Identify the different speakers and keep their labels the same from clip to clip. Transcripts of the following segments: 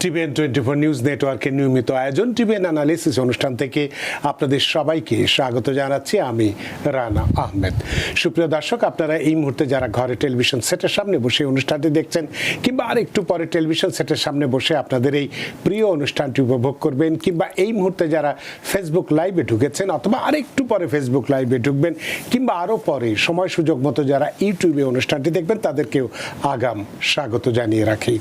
Speaker 1: TVN 24 news নেটওয়ার্কের নিয়মিত আয়োজন টিভিএন অ্যানালিসিস অনুষ্ঠান থেকে আপনাদের সবাইকে স্বাগত জানাচ্ছি আমি রানা আহমেদ। সুপ্রিয় দর্শক, আপনারা এই মুহূর্তে যারা ঘরে টেলিভিশন সেটের সামনে বসে অনুষ্ঠানটি দেখছেন কিংবা আরেকটু পরে টেলিভিশন সেটের সামনে বসে আপনাদের এই প্রিয় অনুষ্ঠানটি উপভোগ করবেন, কিংবা এই মুহূর্তে যারা ফেসবুক লাইভে ঢুকেছেন অথবা আরেকটু পরে ফেসবুক লাইভে ঢুকবেন, কিংবা আরও পরে সময় সুযোগ মতো যারা ইউটিউবে অনুষ্ঠানটি দেখবেন তাদেরকেও আগাম স্বাগত জানিয়ে রাখি।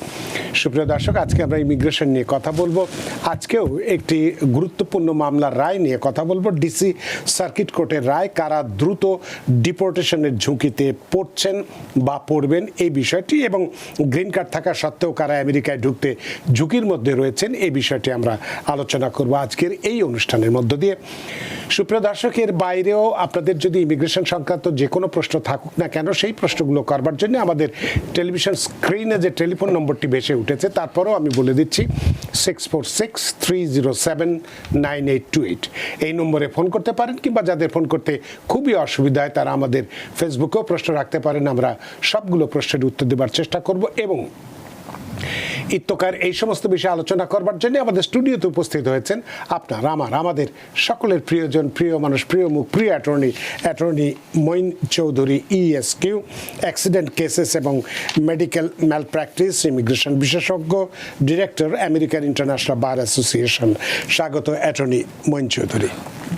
Speaker 1: সুপ্রিয় দর্শক, আজকে আমরা ইমিগ্রেশন নিয়ে কথা বলবো। আজকেও একটি গুরুত্বপূর্ণ মামলার রায় নিয়ে কথা বলবো। ডিসি সার্কিট কোর্টের রায়, কারা দ্রুত ডিপোর্টেশনের ঝুঁকিতে পড়ছেন বা পড়বেন এই বিষয়টি, এবং গ্রিন কার্ড থাকা সত্ত্বেও কারা আমেরিকায় ঢুকতে ঝুঁকির মধ্যে রয়েছেন এই বিষয়টি আমরা আলোচনা করব আজকের এই অনুষ্ঠানের মধ্য দিয়ে। সুপ্রিয় দর্শক, এর বাইরেও আপনাদের যদি ইমিগ্রেশন সংক্রান্ত যে কোনো প্রশ্ন থাকুক না কেন, সেই প্রশ্নগুলো করবার জন্য আমাদের টেলিভিশন স্ক্রিনে যে টেলিফোন নম্বরটি ভেসে উঠেছে তারপরেও আমি বলে দিচ্ছি 646-307-9828 এই নম্বরে ফোন করতে পারেন, কিংবা যাদের ফোন করতে খুবই অসুবিধা হয় তারা আমাদের ফেসবুকেও প্রশ্ন রাখতে পারেন। আমরা সবগুলো প্রশ্নের উত্তর দেওয়ার চেষ্টা করব, এবং ইত্যকার এই সমস্ত বিষয়ে আলোচনা করবার জন্য আমাদের স্টুডিওতে উপস্থিত হয়েছেন আপনার আমাদের সকলের প্রিয়জন, প্রিয় মানুষ, প্রিয় মুখ, প্রিয় attorney Moin Chowdhury, ESQ, accident cases এবং মেডিকেল ম্যালপ্র্যাকটিস ইমিগ্রেশন বিশেষজ্ঞ, director, American International Bar Association. স্বাগত অ্যাটর্নি মঈন চৌধুরী।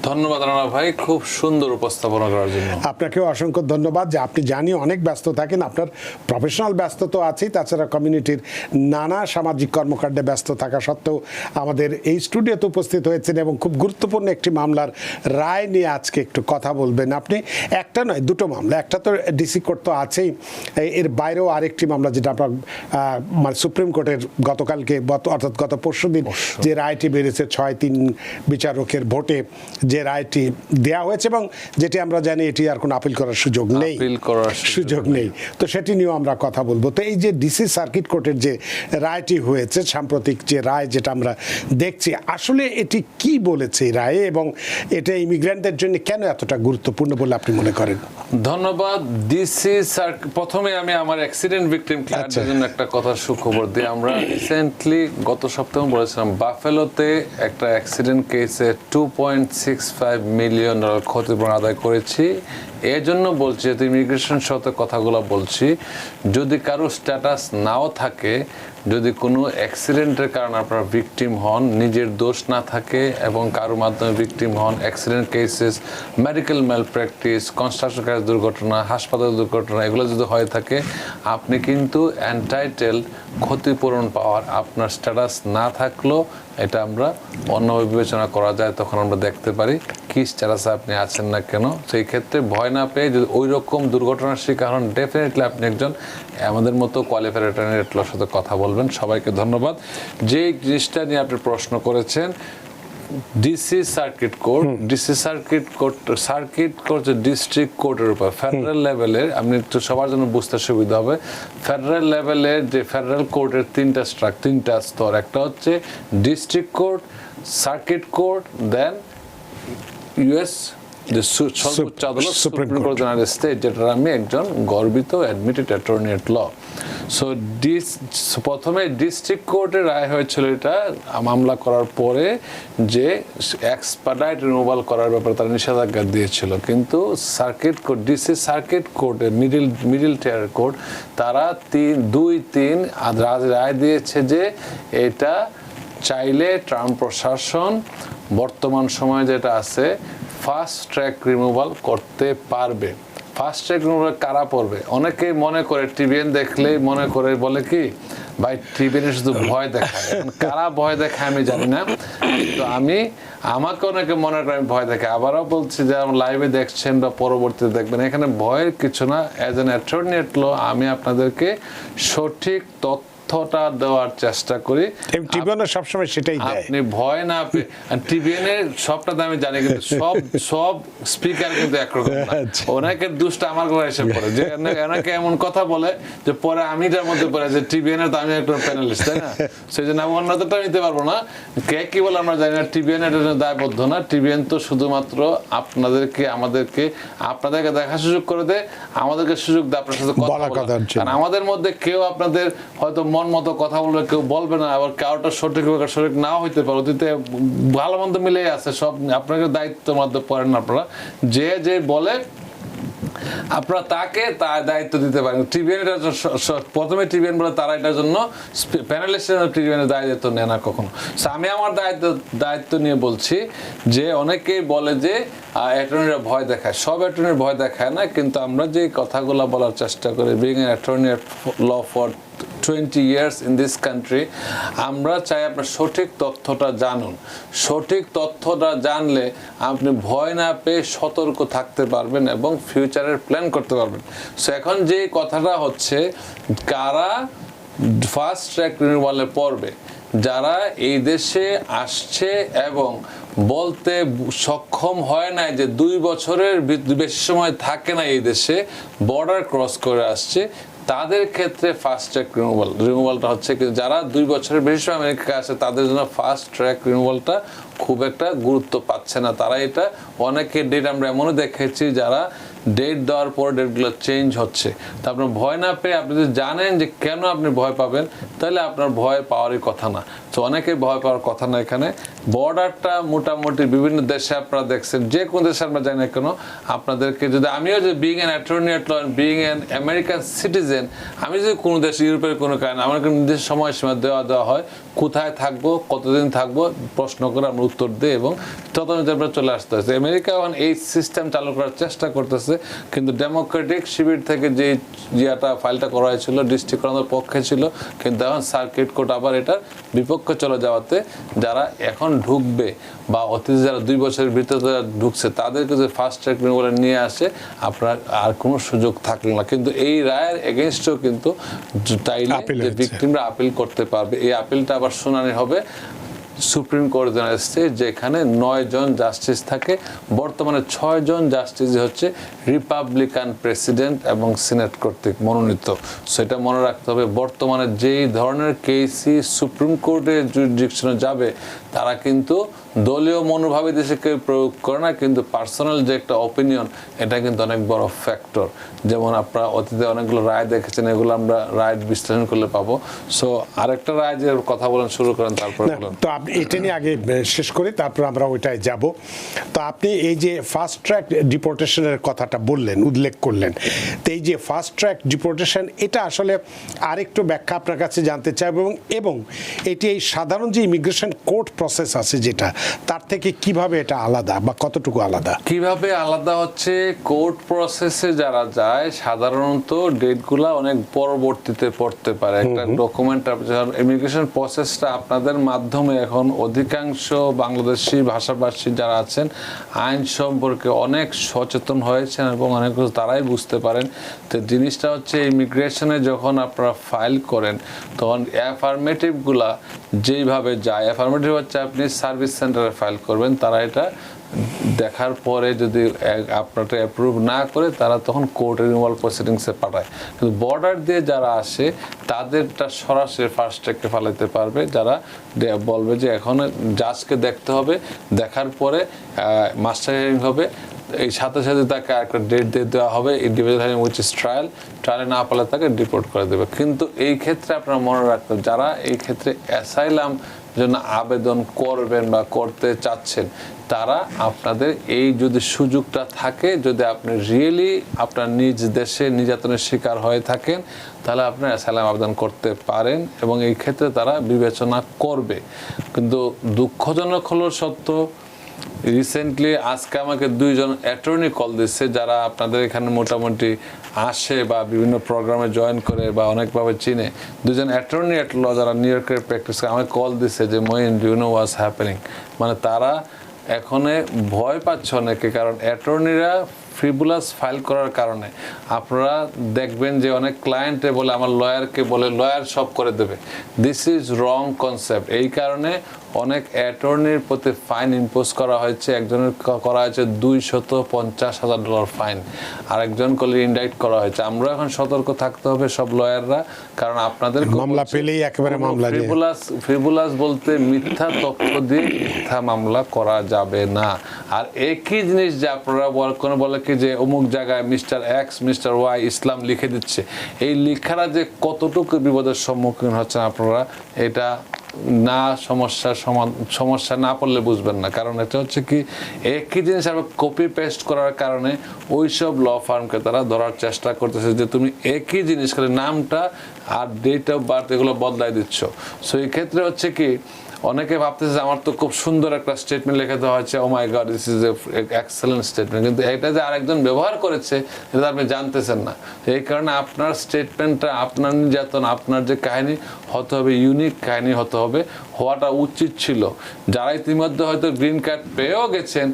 Speaker 2: ধন্যবাদ রানা ভাই, খুব সুন্দর উপস্থাপনা করার জন্য।
Speaker 1: আপনাকেও অসংখ্য ধন্যবাদ। যে আপনি জানি অনেক ব্যস্ত থাকেন, আপনার প্রফেশনাল ব্যস্ত তো আছেই, তাছাড়া কমিউনিটির নানা সামাজিক কর্মকাণ্ডে ব্যস্ত থাকা সত্ত্বেও আমাদের এই স্টুডিওতে উপস্থিত হয়েছেন এবং খুব গুরুত্বপূর্ণ একটি মামলার রায় নিয়ে আজকে একটু কথা বলবেন। আপনি একটা নয়, দুটো মামলা, একটা তো ডিসি কোর্ট তো আছেই, এর বাইরেও আরেকটি মামলা যেটা আপনার মানে সুপ্রিম কোর্টের গতকালকে অর্থাৎ গত পরশুদিন যে রায়টি বেরিয়েছে 6-3 বিচারকের ভোটে যে রায়টি দেওয়া হয়েছে, এবং যেটি আমরা জানি এটি আর কোনো আপিল করার সুযোগ নেই, তো সেটি নিয়েও আমরা কথা বলবো। তো এই যে ডিসি সার্কিট কোর্টের যে রায়টি হয়েছে, সাম্প্রতিক যে রায় যেটা আমরা দেখছি, আসলে এটি কি বলেছে এই রায়ে, এবং এটা ইমিগ্রেন্টদের জন্য কেন এতটা গুরুত্বপূর্ণ বলে আপনি মনে করেন?
Speaker 2: ধন্যবাদ। ডিসি প্রথমে আমি আমার অ্যাক্সিডেন্ট ভিকটিম ক্লায়েন্টদের জন্য একটা কথা সুখবর দিই। আমরা রিসেন্টলি গত সপ্তাহে বলেছিলাম বাফেলোতে একটা অ্যাক্সিডেন্ট কেসে $2.65 মিলিয়ন ক্ষতিপূরণ আদায় করেছি। এর জন্য বলছি, যেহেতু ইমিগ্রেশন সাথে কথাগুলো বলছি, যদি কারো স্ট্যাটাস নাও থাকে, যদি কোনো অ্যাক্সিডেন্টের কারণে আপনারা ভিকটিম হন, নিজের দোষ না থাকে এবং কারোর মাধ্যমে ভিকটিম হন, accident cases, medical malpractice, construction কাজ দুর্ঘটনা, হাসপাতাল দুর্ঘটনা, এগুলো যদি হয়ে থাকে, আপনি কিন্তু এন্টাইটেল ক্ষতিপূরণ পাওয়ার। আপনার স্ট্যাটাস না থাকলেও এটা আমরা অন্যভাবে বিবেচনা করা যায়, তখন আমরা দেখতে পারি কি স্ট্যাটাসে আপনি আছেন না কেন। সেই ক্ষেত্রে ভয় না পেয়ে যদি ওই রকম দুর্ঘটনার শিকার হন, ডেফিনেটলি আপনি একজন আমাদের মতো কোয়ালিফাইড অ্যাটর্নির সাথে কথা বলবেন। সবাইকে ধন্যবাদ। যে জিনিসটা নিয়ে আপনি প্রশ্ন করেছেন, ডিসি সার্কিট কোর্ট ডিস্ট্রিক্ট কোর্টের উপর ফেডারেল লেভেলের, আপনি একটু সবার জন্য বুঝতে সুবিধা হবে। ফেডারেল লেভেলের যে ফেডারেল কোর্টের তিনটা স্তর, একটা হচ্ছে ডিস্ট্রিক্ট কোর্ট, সার্কিট কোর্ট, দেন ইউএস সর্বোচ্চ আদালত supreme court of United state, যেটার আমি একজন গর্বিত admitted attorney at law. So প্রথমে ডিস্ট্রিক্ট কোর্টের রায় হয়েছিল এটা মামলা করার পরে, যে এক্সপার্ডাইট রিমুভাল করার ব্যাপারে তারা নিষেধাজ্ঞা দিয়েছিল। কিন্তু সার্কিট কোর্ট, ডিসি সার্কিট কোর্টের মিডিল টিয়ার কোর্ট, তারা 2-3 রায় দিয়েছে যে এটা চাইলে ট্রাম্প প্রশাসন বর্তমান সময়ে যেটা আছে ফাস্ট ট্র্যাক রিমুভাল করতে পারবে। ফাস্ট ট্র্যাক রিমুভাল কারা পড়বে? অনেকেই মনে করে টিভিএন দেখলেই মনে করে বলে কি ভাই টিভিএনে শুধু ভয় দেখায়, কারা ভয় দেখায় আমি জানি না, তো আমাকে অনেকে মনে করে আমি ভয় দেখাই। আবারও বলছি, যে আমার লাইভে দেখছেন বা পরবর্তীতে দেখবেন, এখানে ভয়ের কিছু না। অ্যাজ অ্যান অ্যাটর্নি এট ল আমি আপনাদেরকে সঠিক তথ্যটা দেওয়ার চেষ্টা করি।
Speaker 1: টিভিএন সবসময় সেটাই দেয়,
Speaker 2: আপনি ভয় না পেয়ে। টিভিএন এর সবটা আমি জানি, কিন্তু সব স্পিকার কিন্তু একরকম না। অনেকের দুষ্ট আমার ঘরে এসে পড়ে, যে অনেকে এমন কথা বলে যে পরে আমি যার মধ্যে পড়ে, যে টিভিএন এর তো আমি একটা প্যানেলিস্ট, তাই না? সেই জন্য আমি অন্যটা নিতে পারবো না। কে কি বলে আমরা জানি না, টিভিএন এর দায়বদ্ধ না। টিভিএন তো শুধুমাত্র আমাদেরকে দেখার সুযোগ করে দেয়, আমাদেরকে সুযোগ দেয় আপনার সাথে কথা বলার। কারণ আমাদের মধ্যে কেউ আপনাদের হয়তো মন মতো কথা বলবে, কেউ বলবে না, আবার কারোটা সঠিক সঠিক নাও হইতে পারে, অতীতে ভালো মন্দ মিলেই আছে সব। আপনাকে দায়িত্বের মধ্যে পড়েন আপনারা, যে বলে আপনারা তাকে তার দায়িত্ব দিতে পারেন। টিভিএন প্রথমে টিভিএন বলে তারা এটার জন্য প্যানেলিস্ট টিভিএনের দায়িত্ব নেয় না কখনো। আমি আমার দায়িত্ব নিয়ে বলছি যে অনেকেই বলে যে অ্যাটর্নিরা ভয় দেখায়, সব অ্যাটর্নির ভয় দেখায় না, কিন্তু আমরা যে কথাগুলো বলার চেষ্টা করি, being an attorney law for 20 years in this country, আমরা চাই আপনার সঠিক তথ্যটা জানুন। সঠিক তথ্যটা জানলে আপনি ভয় না পেয়ে সতর্ক থাকতে পারবেন এবং ফিউচারের প্ল্যান করতে পারবেন। সো এখন যে কথাটা হচ্ছে, কারা ফাস্ট ট্র্যাক রিনিউয়ালে পড়বে, যারা এই দেশে আসছে এবং বলতে সক্ষম হয় না যে 2 বছরের বেশি সময় থাকে না এই দেশে, বর্ডার ক্রস করে আসছে, তাদের ক্ষেত্রে ফাস্ট ট্র্যাক রিনিউয়ালটা হচ্ছে। কিন্তু যারা 2 বছরের বেশি সময় আমেরিকায় আসে তাদের জন্য ফাস্ট ট্র্যাক রিনিউয়ালটা খুব একটা গুরুত্ব পাচ্ছে না। তারা এটা অনেকে ডেট আমরা এমনও দেখেছি যারা ডেট দেওয়ার পর ডেটগুলো চেঞ্জ হচ্ছে। তা আপনার ভয় না পেয়ে আপনি যদি জানেন যে কেন আপনি ভয় পাবেন, তাহলে আপনার ভয় পাওয়ারই কথা না। তো অনেকে ভয় পাওয়ার কথা না। এখানে বর্ডারটা মোটামুটি বিভিন্ন দেশে আপনারা দেখছেন, যে কোন দেশে আমরা জানি না কেন, আপনাদেরকে যদি আমিও যে being an attorney at law, being an American citizen, আমি যদি কোনো দেশ ইউরোপের কোনো কারণে আমার নির্দিষ্ট সময়সীমা দেওয়া হয়, কোথায় থাকবো, কতদিন থাকবো প্রশ্ন করে আমরা উত্তর দিই এবং তদন্ত আমরা চলে আসতে হচ্ছে। আমেরিকা এখন এই সিস্টেম চালু করার চেষ্টা করতেছে, কিন্তু ডেমোক্রেটিক শিবির থেকে যে ফাইলটা করা হয়েছিল ডিস্ট্রিক্ট করানোর পক্ষে ছিল, কিন্তু এখন সার্কিট কোর্ট আবার এটার বিপক্ষে চলে যাওয়াতে যারা এখন ঢুকবে বা অতীতে যারা 2 বছরের ভিতরে ঢুকছে তাদেরকে যে ফাস্ট ট্র্যাক রিনিউয়ালে নিয়ে আসে, আপনার আর কোনো সুযোগ থাকলো না। কিন্তু এই রায়ের এগেনস্টও কিন্তু চাইলে যে ভিকটিমরা আপিল করতে পারবে। এই আপিলটা আবার শুনানি হবে সুপ্রিম কোর্ট ইউনাইটেড স্টেটস, যেখানে 9 জন জাস্টিস থাকে। বর্তমানে 6 জন জাস্টিস হচ্ছে রিপাবলিকান প্রেসিডেন্ট এবং সিনেট কর্তৃক মনোনীত। সেটা মনে রাখতে হবে। বর্তমানে যেই ধরনের কেসই সুপ্রিম কোর্টের জুরিসডিকশনে যাবে, তারা কিন্তু দলীয় মনোভাবে দেশে কেউ প্রয়োগ করে না, কিন্তু পার্সোনাল যে একটা অপিনিয়ন, এটা কিন্তু অনেক বড় ফ্যাক্টর। যেমন আপনারা অতীতে অনেকগুলো রায় দেখেছেন, এগুলো আমরা রায় বিশ্লেষণ করলে পাবো। সো আরেকটা রায় যে কথা বলেন শুরু করেন, তারপর বলেন।
Speaker 1: তো আপনি এটা নিয়ে আগে শেষ করি, তারপর আমরা ওইটাই যাব। তো আপনি এই যে ফাস্ট ট্র্যাক ডিপোর্টেশনের কথাটা বললেন, উল্লেখ করলেন, তো এই যে ফাস্ট ট্র্যাক ডিপোর্টেশন, এটা আসলে আরেকটু ব্যাখ্যা আপনার কাছে জানতে চাই, এবং এটি এই সাধারণ যে ইমিগ্রেশন কোর্ট প্রসেস আছে যেটা, তার থেকে কিভাবে এটা আলাদা বা কতটুকু আলাদা?
Speaker 2: কিভাবে আলাদা হচ্ছে, কোর্ট প্রসেসে যারা যায় সাধারণত ডেটগুলা অনেক পরবর্তীতে পড়তে পারে। একটা ডকুমেন্ট ইমিগ্রেশন প্রসেসটা আপনাদের মাধ্যমে এখন অধিকাংশ বাংলাদেশি ভাষাভাষী যারা আছেন আইন সম্পর্কে অনেক সচেতন হয়েছেন এবং অনেক কিছু তারাই বুঝতে পারেন। তো জিনিসটা হচ্ছে ইমিগ্রেশনে যখন আপনারা ফাইল করেন তখন অ্যাফার্মেটিভগুলা যেইভাবে যায়, অ্যাফার্মেটিভ হচ্ছে আপনি সার্ভিস সেন্টারে ফাইল করবেন, তারা এটা দেখার পরে যদি আপনারটা অ্যাপ্রুভ না করে তারা তখন কোর্ট রিনিউয়াল প্রসিডিংসে পাঠায়। কিন্তু বর্ডার দিয়ে যারা আসে তাদেরটা সরাসরি ফাস্ট ট্র্যাকে ফালাইতে পারবে, যারা বলবে যে এখন জাজকে দেখতে হবে, দেখার পরে মাস্টার হিয়ারিং হবে, এই সাথে সাথে তাকে একটা ডেট দিয়ে দেওয়া হবে, ইন্ডিভিজুয়াল হিয়ারিং উইচ ইজ ট্রায়ালে না পারলে তাকে ডিপোর্ট করে দেবে। কিন্তু এই ক্ষেত্রে আপনারা মনে রাখতে, যারা এই ক্ষেত্রে অ্যাসাইলাম জন্য আবেদন করবেন বা করতে চাচ্ছেন, তারা আপনাদের এই যদি সুযোগটা থাকে, যদি আপনি রিয়েলি আপনার নিজ দেশে নির্যাতনের শিকার হয়ে থাকেন, তাহলে আপনি অ্যাসাইলাম আবেদন করতে পারেন এবং এই ক্ষেত্রে তারা বিবেচনা করবে। কিন্তু দুঃখজনক হলো সত্য, রিসেন্টলি আজকে আমাকে 2 জন অ্যাটর্নি কল দিচ্ছে যারা আপনাদের এখানে মোটামুটি আসে বা বিভিন্ন প্রোগ্রামে জয়েন করে বা অনেকভাবে চিনে। 2 জন অ্যাটর্নি এট ল যারা নিউ ইয়র্কের প্র্যাকটিস করে আমাকে কল দিচ্ছে যে Moin, do you know what's happening. মানে তারা এখন ভয় পাচ্ছে অনেকে, কারণ অ্যাটর্নিরা ফ্রিবুলাস ফাইল করার কারণে আপনারা দেখবেন যে অনেক ক্লায়েন্টে বলে আমার লয়ারকে বলে লয়ার সব করে দেবে। This is wrong concept. এই কারণে অনেক অ্যাটর্নির প্রতি ফাইন ইম্পোজ করা হয়েছে। একজনের করা হয়েছে $250,000 ফাইন, আর একজন করলে ইনডাইক্ট করা হয়েছে। আমরা এখন সতর্ক থাকতে হবে সব লয়াররা, কারণ আপনাদের
Speaker 1: মামলা পেলেই একেবারে মামলা
Speaker 2: ফ্রিবুলাস বলতে মিথ্যা তথ্য দিয়ে মিথ্যা মামলা করা যাবে না। আর একই জিনিস যে আপনারা কোনো বলে দেখি যে অমুক জায়গায় মিস্টার এক্স মিস্টার ওয়াই ইসলাম লিখে দিচ্ছে, এই লেখারা যে কতটুকু বিপদের সম্মুখীন হচ্ছেন আপনারা এটা না সমস্যা না পড়লে বুঝবেন না। কারণ এটা হচ্ছে কি, একই জিনিস আবার কপি পেস্ট করার কারণে ওইসব ল ফার্মকে তারা ধরার চেষ্টা করতেছে যে তুমি একই জিনিস খালি নামটা আর ডেট অফ বার্থ এগুলো বদলাই দিচ্ছ। সো এই ক্ষেত্রে হচ্ছে কি, অনেকে ভাবতেছে যে আমার তো খুব সুন্দর একটা স্টেটমেন্ট লিখে দেওয়া হয়েছে, oh my God this is excellent statement, কিন্তু এটা যে আরেকজন ব্যবহার করেছে এটা আপনি জানতেছেন না। এই কারণে আপনার স্টেটমেন্টটা, আপনার নির্যাতন, আপনার যে কাহিনী হতে হবে ইউনিক কাহিনী হতে হবে, হওয়াটা উচিত ছিল। যারা ইতিমধ্যে হয়তো গ্রিন কার্ড পেয়েও গেছেন,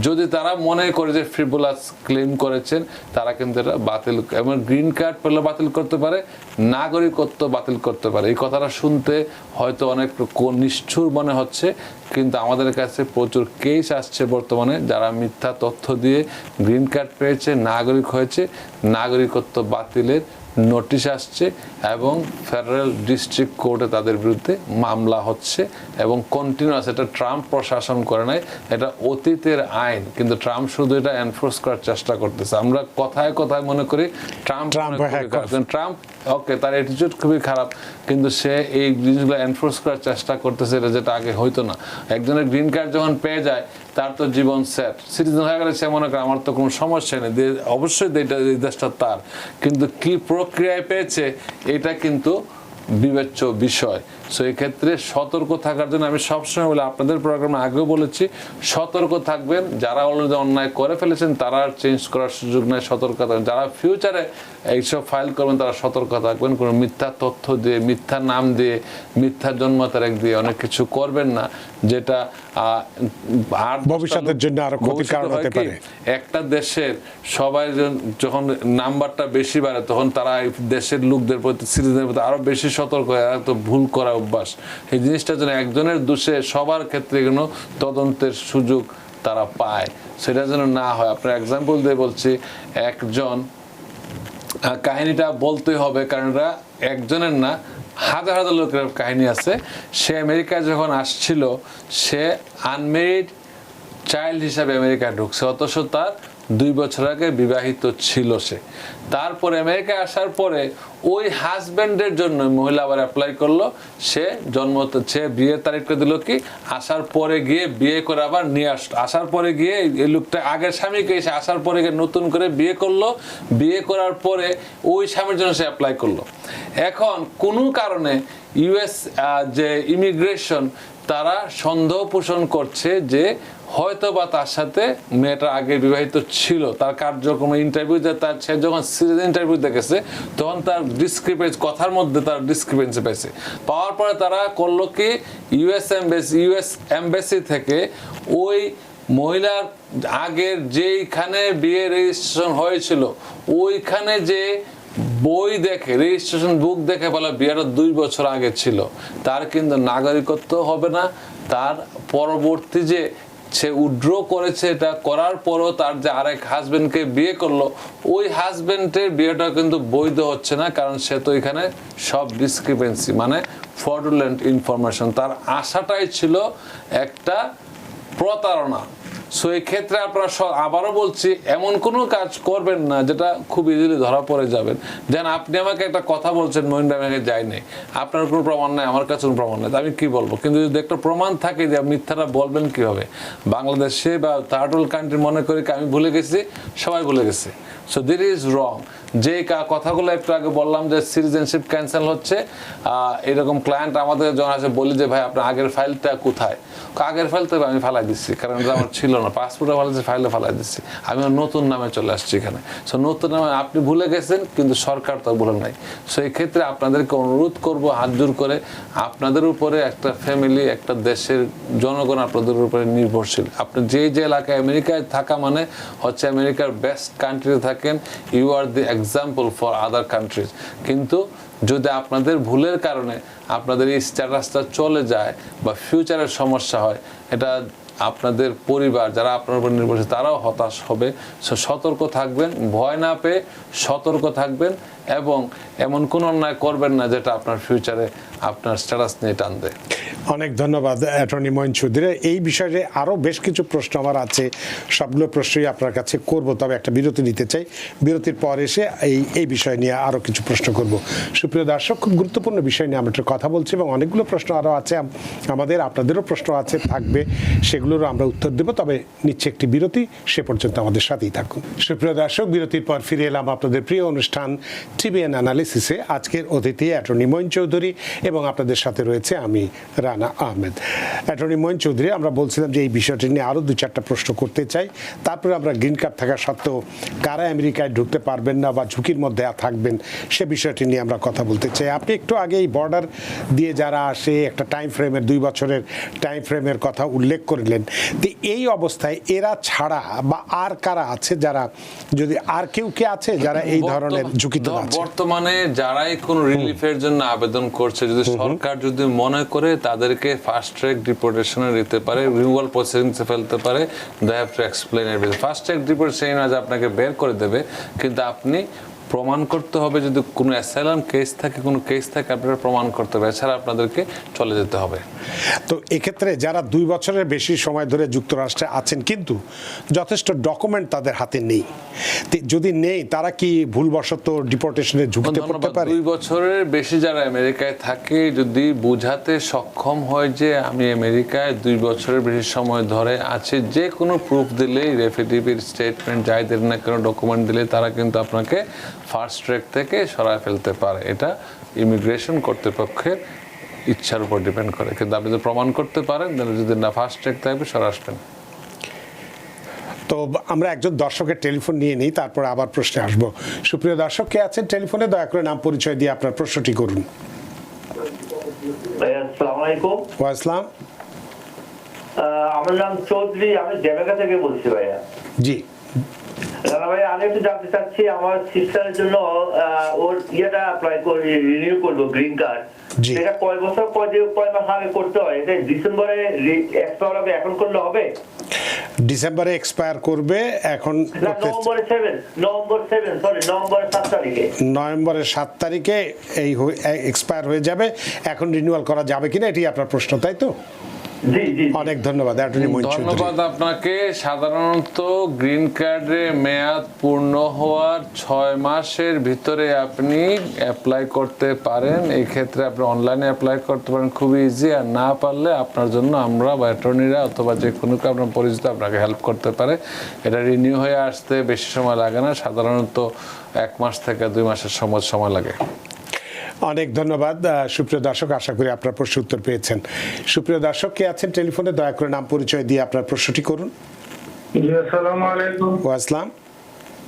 Speaker 2: যদি তারা মনে করে যে ফ্রিভুলাস ক্লেম করেছেন, তারা কিন্তু এটা বাতিল, এবং গ্রিন কার্ড পেলে বাতিল করতে পারে, নাগরিকত্ব বাতিল করতে পারে। এই কথাটা শুনতে হয়তো অনেক নিষ্ঠুর মনে হচ্ছে, কিন্তু আমাদের কাছে প্রচুর কেস আসছে বর্তমানে যারা মিথ্যা তথ্য দিয়ে গ্রিন কার্ড পেয়েছে, নাগরিক হয়েছে, নাগরিকত্ব বাতিলের নোটিশ আসছে এবং ফেডারেল ডিস্ট্রিক্ট কোর্টে তাদের বিরুদ্ধে মামলা হচ্ছে এবং কন্টিনিউয়াস। এটা ট্রাম্প প্রশাসন করে নাই, এটা অতীতের আইন, কিন্তু ট্রাম্প শুধু এটা এনফোর্স করার চেষ্টা করতেছে। আমরা কথায় কথায় মনে করি ট্রাম্প ওকে তার অ্যাটিটিউড খুবই খারাপ, কিন্তু সে এই জিনিসগুলো এনফোর্স করার চেষ্টা করতেছে, এটা যেটা আগে হইতো না। একজনের গ্রিন কার্ড যখন পেয়ে যায় তার তো জীবন সেট, সিটিজেন হয়ে গেলে সে মনে করে আমার তো কোনো সমস্যা নেই, অবশ্যই এই দেশটা তার, কিন্তু কি প্রক্রিয়ায় পেয়েছে এটা কিন্তু বিবেচ্য বিষয়। সো এই ক্ষেত্রে সতর্ক থাকার জন্য আমি সবসময় বলি, আপনাদের প্রোগ্রামে আগেও বলেছি, সতর্ক থাকবেন। যারা অলরেডি অন্যায় করে ফেলেছেন তারা আর চেঞ্জ করার সুযোগ নেই, সতর্ক থাকবেন। যারা ফিউচারে এইসব ফাইল করবেন তারা সতর্ক থাকবেন, কোনো মিথ্যা তথ্য দিয়ে, মিথ্যা নাম দিয়ে, মিথ্যা জন্ম তারিখ দিয়ে অনেক কিছু করবেন না, যেটা আর
Speaker 1: ভবিষ্যতের জন্য আরো ক্ষতির কারণ হতে পারে।
Speaker 2: একটা দেশের সবাই যখন নাম্বারটা বেশি বাড়ে তখন তারা দেশের লোকদের প্রতি, সিটিজেনের প্রতি আরো বেশি সতর্ক হয়, তো ভুল করা অভ্যাস। এই জিনিসটা যেন একজনের দোষে সবার ক্ষেত্রে কোনো তদন্তের সুযোগ তারা পায়, সেটা যেন না হয়। আপনার এক্সাম্পল দিয়ে বলছি, একজন, কাহিনীটা বলতে হবে কারণ এটা একজনের না, হাজার হাজার লোকের কাহিনী আছে। সে আমেরিকায় যখন আসছিল, সে আনমেরিড চাইল্ড হিসাবে আমেরিকায় ঢুকছে, অথচ তার 2 বছর আগে বিবাহিত ছিল সে। তারপরে আমেরিকায় আসার পরে ওই হাজব্যান্ডের জন্য মহিলা আবার অ্যাপ্লাই করলো, সে বিয়ের তারিখটা দিল কি, আসার পরে গিয়ে বিয়ে করে আবার নিয়ে আসলো, আসার পরে গিয়ে এই লোকটা আগের স্বামীকে এসে আসার পরে গিয়ে নতুন করে বিয়ে করলো, বিয়ে করার পরে ওই স্বামীর জন্য সে অ্যাপ্লাই করলো। এখন কোনো কারণে ইউএস যে ইমিগ্রেশন তারা সন্দেহ পোষণ করছে যে হয়তো বা তার সাথে মেয়েটা আগে বিবাহিত ছিল, তার কার্যক্রম ইন্টারভিউতে তার, সে যখন সিরিয়াস ইন্টারভিউ দেখেছে তখন তার ডিসক্রিপেন্সি, কথার মধ্যে তার ডিসক্রিপেন্সি পেয়েছে। পাওয়ার পরে তারা করলো কি, ইউএস এমবাসি থেকে ওই মহিলার আগের যেইখানে বিয়ে রেজিস্ট্রেশন হয়েছিল ওইখানে যে বই দেখে, রেজিস্ট্রেশন বুক দেখে বলে বিয়েটা 2 বছর আগে ছিল, তার কিন্তু নাগরিকত্ব হবে না। তার পরবর্তী যে সে উইথড্র করেছে, এটা করার পরও তার যে আরেক হাজবেন্ডকে বিয়ে করলো, ওই হাজবেন্ডের বিয়েটা কিন্তু বৈধ হচ্ছে না, কারণ সে তো এখানে সব ডিসক্রিপেন্সি, মানে ফ্রডুলেন্ট ইনফরমেশন, তার আশাটাই ছিল একটা প্রতারণা। সো এই ক্ষেত্রে আপনারা আবারও বলছি, এমন কোনো কাজ করবেন না যেটা খুব ইজিলি ধরা পড়ে যাবেন। যেন আপনি আমাকে একটা কথা বলছেন, মহিন ভাই আমাকে যাই নাই, আপনার কোনো প্রমাণ নাই, আমার কাছে কোনো প্রমাণ নেই, আমি কি বলবো? কিন্তু যদি একটা প্রমাণ থাকে যে মিথ্যাটা বলবেন কিভাবে? বাংলাদেশে বা থার্ড ওয়ার্ল্ড কান্ট্রি মনে করি আমি ভুলে গেছি, সবাই ভুলে গেছে। So this is wrong. যে কথাগুলো একটু আগে বললাম যে সিটিজেনশিপ ক্যান্সেল হচ্ছে, এরকম ক্লায়েন্ট আমাদের যখন আসে বলি যে ভাই আপনার আগের ফাইলটা কোথায়, আগের ফাইল তো আমি ফালাই দিচ্ছি, কারণ এটা আমার ছিল না, পাসপোর্টে ফালাইছি, ফাইলে ফালাই দিচ্ছি, আমি নতুন নামে চলে আসছি এখানে। সো নতুন নামে আপনি ভুলে গেছেন, কিন্তু সরকার তো ভুলে নাই। সো এই ক্ষেত্রে আপনাদেরকে অনুরোধ করবো হাত জোর করে, আপনাদের উপরে একটা ফ্যামিলি, একটা দেশের জনগণ আপনাদের উপরে নির্ভরশীল। আপনি যে এলাকায় আমেরিকায় থাকা মানে হচ্ছে আমেরিকার বেস্ট কান্ট্রিতে থাকেন, you are the example for other countries. কিন্তু যদি আপনাদের ভুলের কারণে আপনাদের এই স্ট্যাটাসটা চলে যায় বা ফিউচারের সমস্যা হয়, এটা আপনাদের পরিবার যারা আপনার উপর নির্ভরশীল তারাও হতাশ হবে। সতর্ক থাকবেন, ভয় না পেয়ে সতর্ক থাকবেন এবং এমন কোনো অন্যায় করবেন না যেটা আপনার ফিউচারে আপনার স্ট্যাটাস নিয়ে টানবে।
Speaker 1: অনেক ধন্যবাদ অ্যাটর্নি মঈন চৌধুরী। এই বিষয়ে আরও বেশ কিছু প্রশ্ন আমার আছে, সবগুলো প্রশ্নই আপনার কাছে করব, তবে একটা বিরতি নিতে চাই। বিরতির পর এসে এই বিষয় নিয়ে আরও কিছু প্রশ্ন করব। সুপ্রিয় দর্শক, খুব গুরুত্বপূর্ণ বিষয় নিয়ে আমরা একটু কথা বলছি এবং অনেকগুলো প্রশ্ন আরও আছে আমাদের, আপনাদেরও প্রশ্ন আছে, থাকবে, সেগুলোরও আমরা উত্তর দেব। তবে নিচ্ছে একটি বিরতি, সে পর্যন্ত আমাদের সাথেই থাকুন। সুপ্রিয় দর্শক, বিরতির পর ফিরে এলাম আপনাদের প্রিয় অনুষ্ঠান টিভিএন অ্যানালিসিসে। আজকের অতিথি অ্যাটর্নি মঈন চৌধুরী এবং আপনাদের সাথে রয়েছে আমি রানা আহমেদ। অ্যাটর্নি মঈন চৌধুরী, আমরা বলছিলাম যে এই বিষয়টি নিয়ে আরও 2-4টা প্রশ্ন করতে চাই, তারপরে আমরা গ্রিন কার্ড থাকা সত্ত্বেও কারা আমেরিকায় ঢুকতে পারবেন না বা ঝুঁকির মধ্যে থাকবেন সে বিষয়টি নিয়ে আমরা কথা বলতে চাই। আপনি একটু আগে এই বর্ডার দিয়ে যারা আসে একটা টাইম ফ্রেমের 2 বছরের টাইম ফ্রেমের কথা উল্লেখ করলেন, তো এই অবস্থায় এরা ছাড়া বা আর কারা আছে, যারা যদি আর কেউ কে আছে যারা এই ধরনের ঝুঁকিতে আছে?
Speaker 2: বর্তমানে যারাই কোনো রিলিফের জন্য আবেদন করছে, যদি সরকার যদি মনে করে তাদেরকে ফাস্ট ট্র্যাক ডিপোর্টেশনে দিতে পারে, রিমুভাল প্রসিডিংসে ফেলতে পারে, they have to explain everything. Fast track deportation না যে আপনাকে বের করে দেবে, কিন্তু আপনি প্রমাণ করতে হবে, যদি কোনো অ্যাসাইলাম কেস থাকে, কোনো কেস থাকে, আপনারা প্রমাণ করতে হবে, এছাড়া আপনাদেরকে চলে যেতে হবে।
Speaker 1: তো এক্ষেত্রে যারা 2 বছরের বেশি সময় ধরে যুক্তরাষ্ট্রে আছেন কিন্তু যথেষ্ট ডকুমেন্ট তাদের হাতে নেই, যদি নেই তারা কি ভুলবশত ডিপোর্টেশনের ঝুঁকিতে পড়তে পারে?
Speaker 2: 2 বছরের বেশি যারা আমেরিকায় থাকে যদি বুঝাতে সক্ষম হয় যে আমি আমেরিকায় 2 বছরের বেশি সময় ধরে আছি, যে কোনো প্রুফ দিলেই, রেফিডেভিট, স্টেটমেন্ট যাই দেন না কেন, ডকুমেন্ট দিলে তারা কিন্তু আপনাকে ফার্স্ট ট্র্যাক থেকে সরায় ফেলতে পারে। এটা ইমিগ্রেশন কর্তৃপক্ষের ইচ্ছার উপর ডিপেন্ড করে, কিন্তু আপনি যদি প্রমাণ করতে পারেন, যদি না ফার্স্ট ট্র্যাক থাকবে, সরে আসবেন।
Speaker 1: তো আমরা একজন দর্শকের টেলিফোন নিয়ে নিই, তারপর আবার প্রশ্নে আসবো। সুপ্রিয় দর্শক, কে আছেন টেলিফোনে? দয়া করে নাম পরিচয় দিয়ে আপনার প্রশ্নটি করুন।
Speaker 3: আসসালামু আলাইকুম।
Speaker 1: ওয়াসলাম।
Speaker 3: আমার নাম চৌধুরী, আমি জ্যামাইকা থেকে বলছি ভাইয়া।
Speaker 1: জি
Speaker 3: রানা ভাই, আমি একটু জানতে চাচ্ছি আমার সিস্টারের জন্য ওর ইয়েটা অ্যাপ্লাই করে রিনিউ করবো, গ্রিন কার্ড।
Speaker 1: জি।
Speaker 3: এটা কয় বছর কয় মাস আগে করতে হয়? এটা ডিসেম্বরে এক্সপায়ার হবে, এখন করলে হবে?
Speaker 1: ডিসেম্বরে এক্সপায়ার করবে, এখন
Speaker 3: নভেম্বর 7 তারিখে।
Speaker 1: নভেম্বরের 7 তারিখে এই এক্সপায়ার হয়ে যাবে। এখন রিনিউয়াল করা যাবে কিনা, এটি আপনার প্রশ্ন, তাই তো?
Speaker 3: জি জি,
Speaker 1: অনেক ধন্যবাদ অ্যাটর্নি মঈন চৌধুরী।
Speaker 2: ধন্যবাদ আপনাকে। সাধারণত গ্রিন কার্ডের মেয়াদ পূর্ণ হওয়ার 6 মাসের ভিতরে আপনি অ্যাপ্লাই করতে পারেন। এই ক্ষেত্রে আপনি অনলাইনে অ্যাপ্লাই করতে পারেন, খুবই ইজি। আর না পারলে আপনার জন্য আমরা বা অ্যাটর্নিরা অথবা যে কোনো আপনার পরিচিত আপনাকে হেল্প করতে পারে। এটা রিনিউ হয়ে আসতে বেশি সময় লাগে না, সাধারণত 1 মাস থেকে 2 মাসের সময় লাগে।
Speaker 1: অনেক ধন্যবাদ। সুপ্রিয় দর্শক, আশা করি আপনার প্রশ্ন উত্তর পেয়েছেন। সুপ্রিয় দর্শক, কে আছেন টেলিফোনে? দয়া করে নাম পরিচয় দিয়ে আপনার প্রশ্নটি করুন।
Speaker 4: আসসালামু আলাইকুম।
Speaker 1: ওয়াসলাম।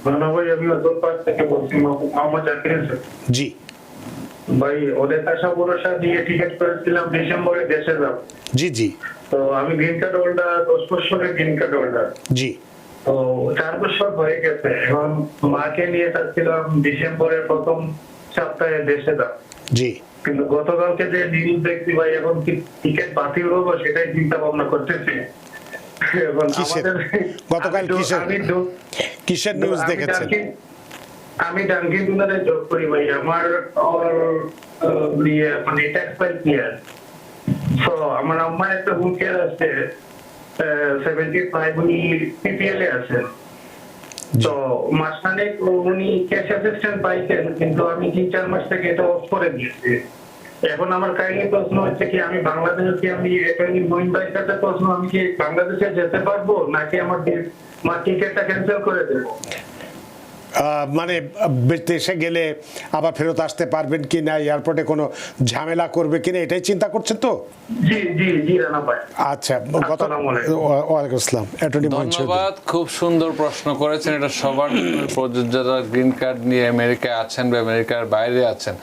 Speaker 4: রানা ভাই, আমি অজরপাড় থেকে বলছি, মোহাম্মদ জাকির হোসেন।
Speaker 1: জি
Speaker 4: ভাই, ওদের আশা ভরসা দিয়ে টিকিট করেছিলাম ডিসেম্বরে দেশে যাব।
Speaker 1: জি জি।
Speaker 4: তো আমি গ্রিন কার্ড হোল্ডার, 10 বছরের গ্রিন কার্ড হোল্ডার।
Speaker 1: জি।
Speaker 4: তো 4 বছর হয়ে গেছে। এখন মাকে নিয়ে যাচ্ছিলাম ডিসেম্বরের প্রথম সপ্তাহে দেশে যাব।
Speaker 1: জি।
Speaker 4: কিন্তু গতকালকে যে নিউজ দেখছি ভাই, এখন কি টিকিট বাতিল হবো সেটাই চিন্তা ভাবনা করতেছি। এখন
Speaker 1: গতকাল কিসের নিউজ দেখেছেন?
Speaker 4: আমি ডাঙ্কিন ডোনারে জব করি ভাই। আমার মানে ট্যাক্স ফাইল ক্লিয়ার। সো আমার আম্মার একটা হোম কেয়ার আছে, 75 উনি পিপিএল এ আছেন। তো মাসখানে উনি ক্যাশ অ্যাসিস্ট্যান্ট পাইছেন, কিন্তু আমি 3-4 মাস থেকে এটা অফ করে দিয়েছি। এখন আমার কাহিনী প্রশ্ন হচ্ছে কি, আমি বাংলাদেশে কি আমি অ্যাটর্নি মঈন ভাইয়ের কাছে প্রশ্ন, আমি কি বাংলাদেশে যেতে পারবো নাকি আমার টিকিটটা ক্যান্সেল করে দেবো?
Speaker 1: মানে দেশে গেলে আবার ফেরত আসতে পারবেন কি না, এয়ারপোর্টে কোনো ঝামেলা করবে কিনা, এটাই চিন্তা করছেন তো?
Speaker 4: জি জি জি রানা ভাই।
Speaker 1: আচ্ছা, ওয়ালাইকুম আসসালাম। অ্যাটর্নি মঈন চৌধুরী,
Speaker 2: ধন্যবাদ, খুব সুন্দর প্রশ্ন করেছেন। এটা সবার প্রযোজ্য যারা গ্রিন কার্ড নিয়ে আমেরিকায় আছেন বা আমেরিকার বাইরে আছেন।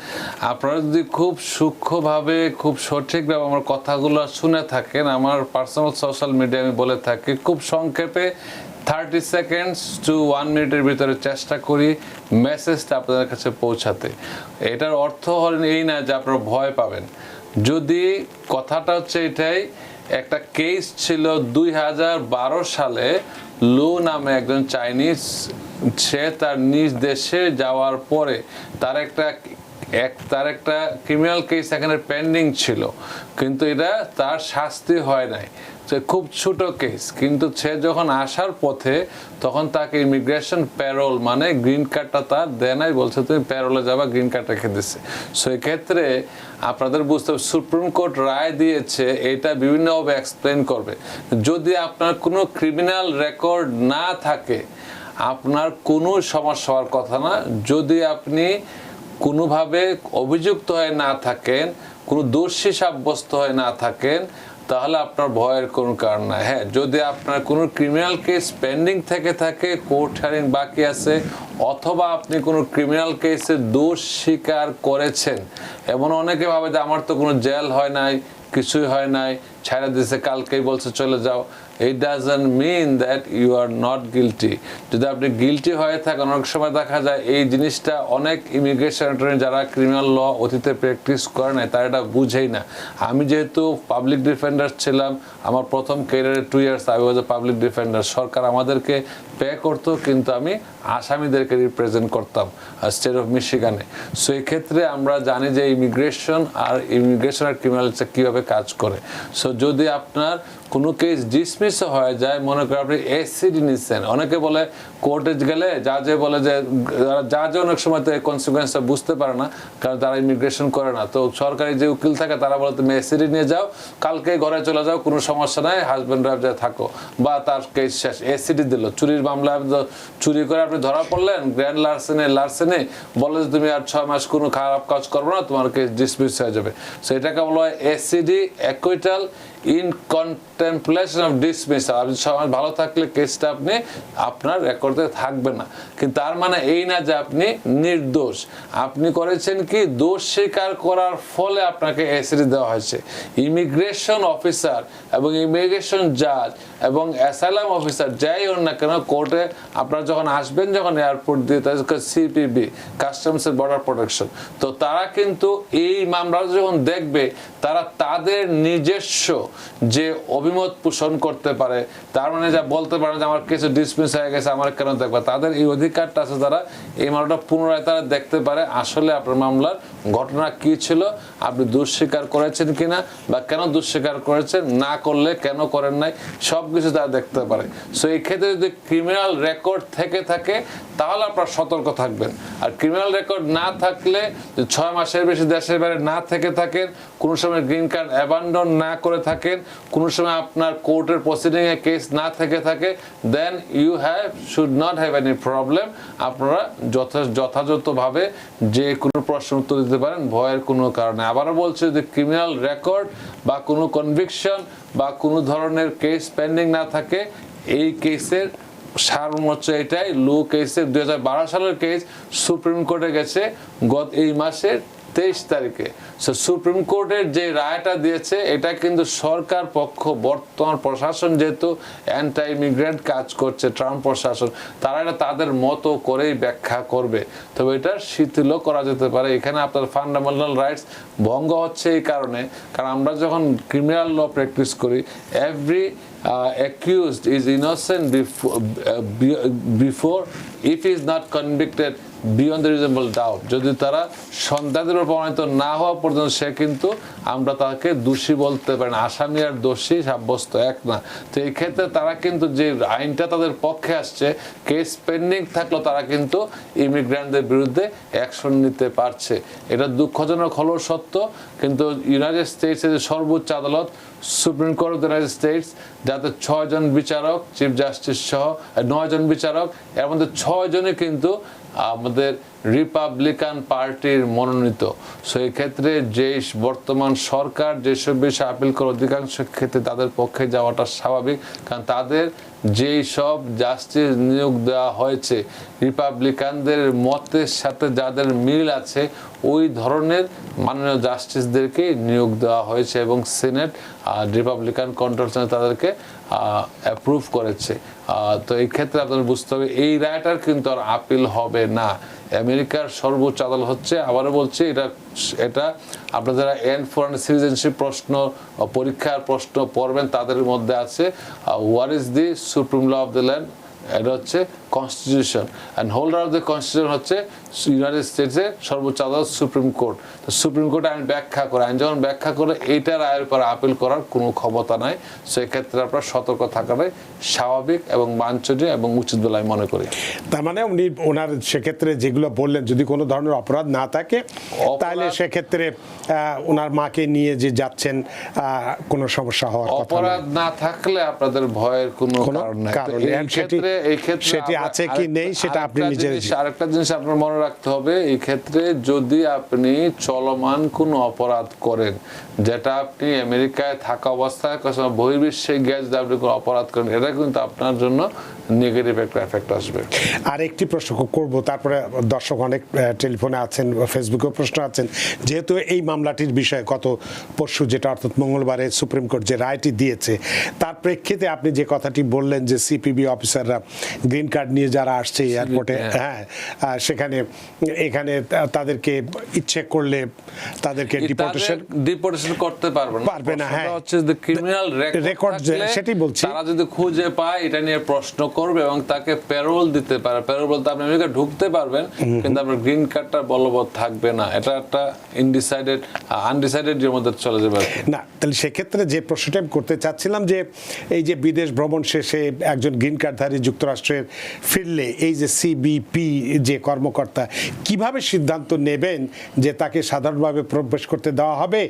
Speaker 2: আপনারা যদি খুব সূক্ষ্মভাবে, খুব সঠিকভাবে আমার কথাগুলো শুনে থাকেন, আমার পার্সোনাল সোশ্যাল মিডিয়া আমি বলে থাকি, খুব সংক্ষেপে 30 সেকেন্ডস টু 1 মিনিটের ভিতরে চেষ্টা করি মেসেজটা আপনাদের কাছে পৌঁছাতে। এটার অর্থ হলেন এই না যে আপনারা ভয় পাবেন। যদি কথাটা হচ্ছে এটাই, একটা কেস ছিল 2012 সালে, লু নামে একজন চাইনিজ, সে তার নিজ দেশে যাওয়ার পরে তার একটা ক্রিমিনাল কেস এখানে পেন্ডিং ছিল, কিন্তু এটা তার শাস্তি হয় নাই, সে খুব ছোট কেস। কিন্তু সে যখন আসার পথে তখন তাকে ইমিগ্রেশন প্যারোল মানে গ্রিন কার্ডটা তার দেয় নাই, বলছে তুমি প্যারোলে যাবা, গ্রিন কার্ড রেখে দিচ্ছে। সো এক্ষেত্রে আপনাদের বুঝতে হবে সুপ্রিম কোর্ট রায় দিয়েছে, এটা বিভিন্নভাবে এক্সপ্লেন করবে। যদি আপনার কোনো ক্রিমিনাল রেকর্ড না থাকে আপনার কোনো সমস্যা হওয়ার কথা না। যদি আপনি কোনোভাবে অভিযুক্ত হয়ে না থাকেন, কোনো দোষী সাব্যস্ত হয়ে না থাকেন, তাহলে আপনার ভয়ের কোনো কারণ নাই। হ্যাঁ, যদি আপনার কোনো ক্রিমিনাল কেস পেন্ডিং থেকে থাকে, কোর্ট হিয়ারিং বাকি আছে, অথবা আপনি কোনো ক্রিমিনাল কেসে দোষ স্বীকার করেছেন, এমন অনেকে ভাবে যে আমার তো কোনো জেল হয় নাই, কিছুই হয় নাই, ছাড়া দিয়েছে, কালকেই বলছে চলে যাও। It doesn't mean that you are not guilty. যদি আপনি গিলটি হয়ে থাকেন, অনেক সময় দেখা যায় এই জিনিসটা অনেক ইমিগ্রেশন অ্যাটর্নি যারা ক্রিমিনাল ল অতীতে প্র্যাকটিস করে নাই তারা এটা বুঝেই না। আমি যেহেতু পাবলিক ডিফেন্ডার ছিলাম, আমার প্রথম ক্যারিয়ারে 2 years I was a public defender, সরকার আমাদেরকে পে করতো, কিন্তু আমি আসামিদেরকে রিপ্রেজেন্ট করতাম স্টেট অফ মিশিগানে। সো এই ক্ষেত্রে আমরা জানি যে ইমিগ্রেশন আর ক্রিমিনাল কীভাবে কাজ করে। সো যদি আপনার কোনো কেস ডিসমিস হয়ে যায়, মনে করেন আপনি এসিডি নিচ্ছেন, অনেকে বলে কোর্টে গেলে জাজে বলে যে জাজে অনেক সময় তো এই কনসিকুয়েন্সটা বুঝতে পারে না, কারণ তারা ইমিগ্রেশন করে না। তো সরকারি যে উকিল থাকে তারা বলে তুমি এসিডি নিয়ে যাও, কালকে ঘরে চলে যাও, কোনো সমস্যা নাই, হাজব্যান্ড ওয়াইফ যা থাকো, বা তার কেস শেষ। এসিডি দিল, চুরির মামলায় চুরি করে আপনি ধরা পড়লেন, গ্র্যান্ড লার্সেনে বলে যে তুমি আর 6 মাস কোনো খারাপ কাজ করবো না, তোমার কেস ডিসমিস হয়ে যাবে। সো এটাকে বলা হয় ACD, acquittal in contemplation of dismissal. আপনি সমাজ ভালো থাকলে কেসটা আপনি আপনার রেকর্ডে থাকবে না, কিন্তু তার মানে এই না যে আপনি নির্দোষ। আপনি করেছেন কি, দোষ স্বীকার করার ফলে আপনাকে এসিডি দেওয়া হয়েছে। ইমিগ্রেশন অফিসার এবং ইমিগ্রেশন জাজ এবং অ্যাসাইলাম অফিসার যাই হন না কেন, কোর্টে আপনারা যখন আসবেন, যখন এয়ারপোর্ট দিয়ে CPB, customs and border protection, তো তারা কিন্তু এই মামলা যখন দেখবে, তারা তাদের নিজস্ব যে অভিমত পোষণ করতে পারে, তার মানে যা বলতে পারে যে আমার কিছু ডিসমিস হয়ে গেছে, আমার কেন দেখবে, তাদের এই অধিকারটা আছে। তারা এই মামলাটা পুনরায় তারা দেখতে পারে আসলে আপনার মামলার ঘটনা কি ছিল, আপনি দুঃস্বীকার করেছেন কিনা, বা কেন দুঃস্বীকার করেছেন, না করলে কেন করেন নাই, সব কিছু তারা দেখতে পারে। সো এই ক্ষেত্রে যদি ক্রিমিনাল রেকর্ড থেকে থাকে তাহলে আপনারা সতর্ক থাকবেন। আর ক্রিমিনাল রেকর্ড না থাকলে, 6 মাসের বেশি দেশের বাইরে না থেকে থাকেন, কোনো সময় গ্রিন কার্ড অ্যাবান্ডন না করে থাকেন, কোনো সময় আপনার কোর্টের প্রসিডিং এ কেস না থেকে থাকে, then you should not have any problem. আপনারা যথাযথভাবে যে কোনো প্রশ্ন উত্তর দিতে পারেন, ভয়ের কোনো কারণে। আবারও বলছি, যদি ক্রিমিনাল রেকর্ড বা কোনো কনভিকশন বা কোনো ধরনের কেস পেন্ডিং না থাকে, এই কেসের সারমর্ম এটাই, লু কেসের 2012 সালের কেস সুপ্রিম কোর্টে গেছে এই মাসের 23 তারিখে। সুপ্রিম কোর্টের যে রায়টা দিয়েছে, এটা কিন্তু সরকার পক্ষ, বর্তমান প্রশাসন যেহেতু অ্যান্টি ইমিগ্রেন্ট কাজ করছে, ট্রাম্প প্রশাসন, তারা এটা তাদের মতো করেই ব্যাখ্যা করবে। তবে এটা শিথিলও করা যেতে পারে। এখানে আপনার ফান্ডামেন্টাল রাইটস ভঙ্গ হচ্ছে এই কারণে, কারণ আমরা যখন ক্রিমিনাল ল প্র্যাকটিস করি, every accused is innocent before if he is not convicted beyond the reasonable doubt. যদি তারা সন্দেহের উপর প্রমাণিত না হওয়া পর্যন্ত সে কিন্তু আমরা তাকে দোষী বলতে পারি না। আসামি আর দোষী সাব্যস্ত এক না। তো এই ক্ষেত্রে তারা কিন্তু যে আইনটা তাদের পক্ষে আসছে, কেস পেন্ডিং থাকলেও তারা কিন্তু ইমিগ্রেন্টদের বিরুদ্ধে অ্যাকশন নিতে পারছে। এটা দুঃখজনক হলেও সত্য, কিন্তু ইউনাইটেড স্টেটসের যে সর্বোচ্চ আদালত supreme court of the United states, যাতে 6 জন বিচারক, চিফ জাস্টিস সহ 9 জন বিচারক, এর মধ্যে 6 জনই কিন্তু আমাদের রিপাবলিকান পার্টির মনোনীত। সো এই ক্ষেত্রে যে বর্তমান সরকার যেসব বিষয়ে আপিল করে, অধিকাংশ ক্ষেত্রে তাদের পক্ষে যাওয়াটা স্বাভাবিক, কারণ তাদের যেই সব জাস্টিস নিয়োগ দেওয়া হয়েছে, রিপাবলিকানদের মতের সাথে যাদের মিল আছে, ওই ধরনের মাননীয় জাস্টিসদেরকে নিয়োগ দেওয়া হয়েছে, এবং সিনেট রিপাবলিকান কন্ট্রোল তাদেরকে অ্যাপ্রুভ করেছে। তো এই ক্ষেত্রে আপনাদের বুঝতে হবে এই রায়টার কিন্তু আর আপিল হবে না। আমেরিকার সর্বোচ্চ আদালত হচ্ছে, আবারও বলছি, এটা আপনারা যারা ফরেন সিটিজেনশিপ প্রশ্ন পরীক্ষার প্রশ্ন পড়বেন তাদের মধ্যে আছে what is the supreme law of the land, এটা হচ্ছে constitution, and holder of the constitution হচ্ছে ইউনাইটেড স্টেটসের সর্বোচ্চ আদালত সুপ্রিম কোর্ট। তো সুপ্রিম কোর্ট আইন ব্যাখ্যা করে, আইন যখন ব্যাখ্যা করে এইটার রায়ের উপর আপিল করার কোনো ক্ষমতা নাই। সেক্ষেত্রে আপনার সতর্ক থাকাটাই স্বাভাবিক এবং বাঞ্ছনীয় এবং উচিত বলে আমি মনে করি।
Speaker 1: তার মানে ওনার সেক্ষেত্রে যেগুলো বললেন যদি কোনো ধরনের অপরাধ না থাকে তাহলে সেক্ষেত্রে ওনার মাকে নিয়ে যে যাচ্ছেন কোনো সমস্যা হওয়ার কথা না।
Speaker 2: অপরাধ না থাকলে আপনাদের ভয়ের কোনো কারণ নাই। এই ক্ষেত্রে
Speaker 1: সেটি আছে কি নেই সেটা আপনি নিজেই।
Speaker 2: আরেকটা জিনিস আপনার মনে রাখতে হবে, এই ক্ষেত্রে যদি আপনি চলমান কোনো অপরাধ করেন, যেটা আপনি আমেরিকায় থাকা অবস্থায় বহির্বিশ্বে গিয়ে যদি আপনি কোনো অপরাধ করেন, এটা কিন্তু আপনার জন্য নেগেটিভ একটা এফেক্ট আসবে।
Speaker 1: আর একটি প্রশ্ন করব, তারপরে দর্শক অনেক টেলিফোনে আছেন, ফেসবুকেও প্রশ্ন আছেন। যেহেতু এই মামলাটির বিষয়ে পরশু যেটা অর্থাৎ মঙ্গলবারে সুপ্রিম কোর্ট যে রায়টি দিয়েছে, তার প্রেক্ষিতে আপনি যে কথাটি বললেন যে সিপিবি অফিসাররা গ্রিন কার্ড নিয়ে যারা আসছে এয়ারপোর্টে, হ্যাঁ সেখানে এখানে তাদেরকে ইচ্ছে করলে তাদেরকে
Speaker 2: ডিপোর্টেশন করতে পারবে না।
Speaker 1: হ্যাঁ,
Speaker 2: হচ্ছে যে ক্রিমিনাল রেকর্ড,
Speaker 1: সেটি বলছি।
Speaker 2: তারা যদি খুঁজে পায় এটা নিয়ে প্রশ্ন করবে এবং তাকে প্যারোল দিতে পারে। প্যারোল বলতে আপনি আমেরিকা ঢুকতে পারবেন কিন্তু আপনার গ্রিন কার্ডটা বলবৎ থাকবে না। এটা একটা আনডিসাইডেড এর মধ্যে চলে যাবে
Speaker 1: না। তাহলে সেক্ষেত্রে যে প্রশ্নটা আমি করতে চাচ্ছিলাম যে এই যে বিদেশ ভ্রমণ শেষে একজন গ্রিন কার্ডধারী যুক্তরাষ্ট্রের ফিরলে এই যে সিবিপি যে কর্মকর্তা কিভাবে সিদ্ধান্ত নেবেন যে তাকে সাধারণভাবে প্রবেশ করতে দেওয়া হবে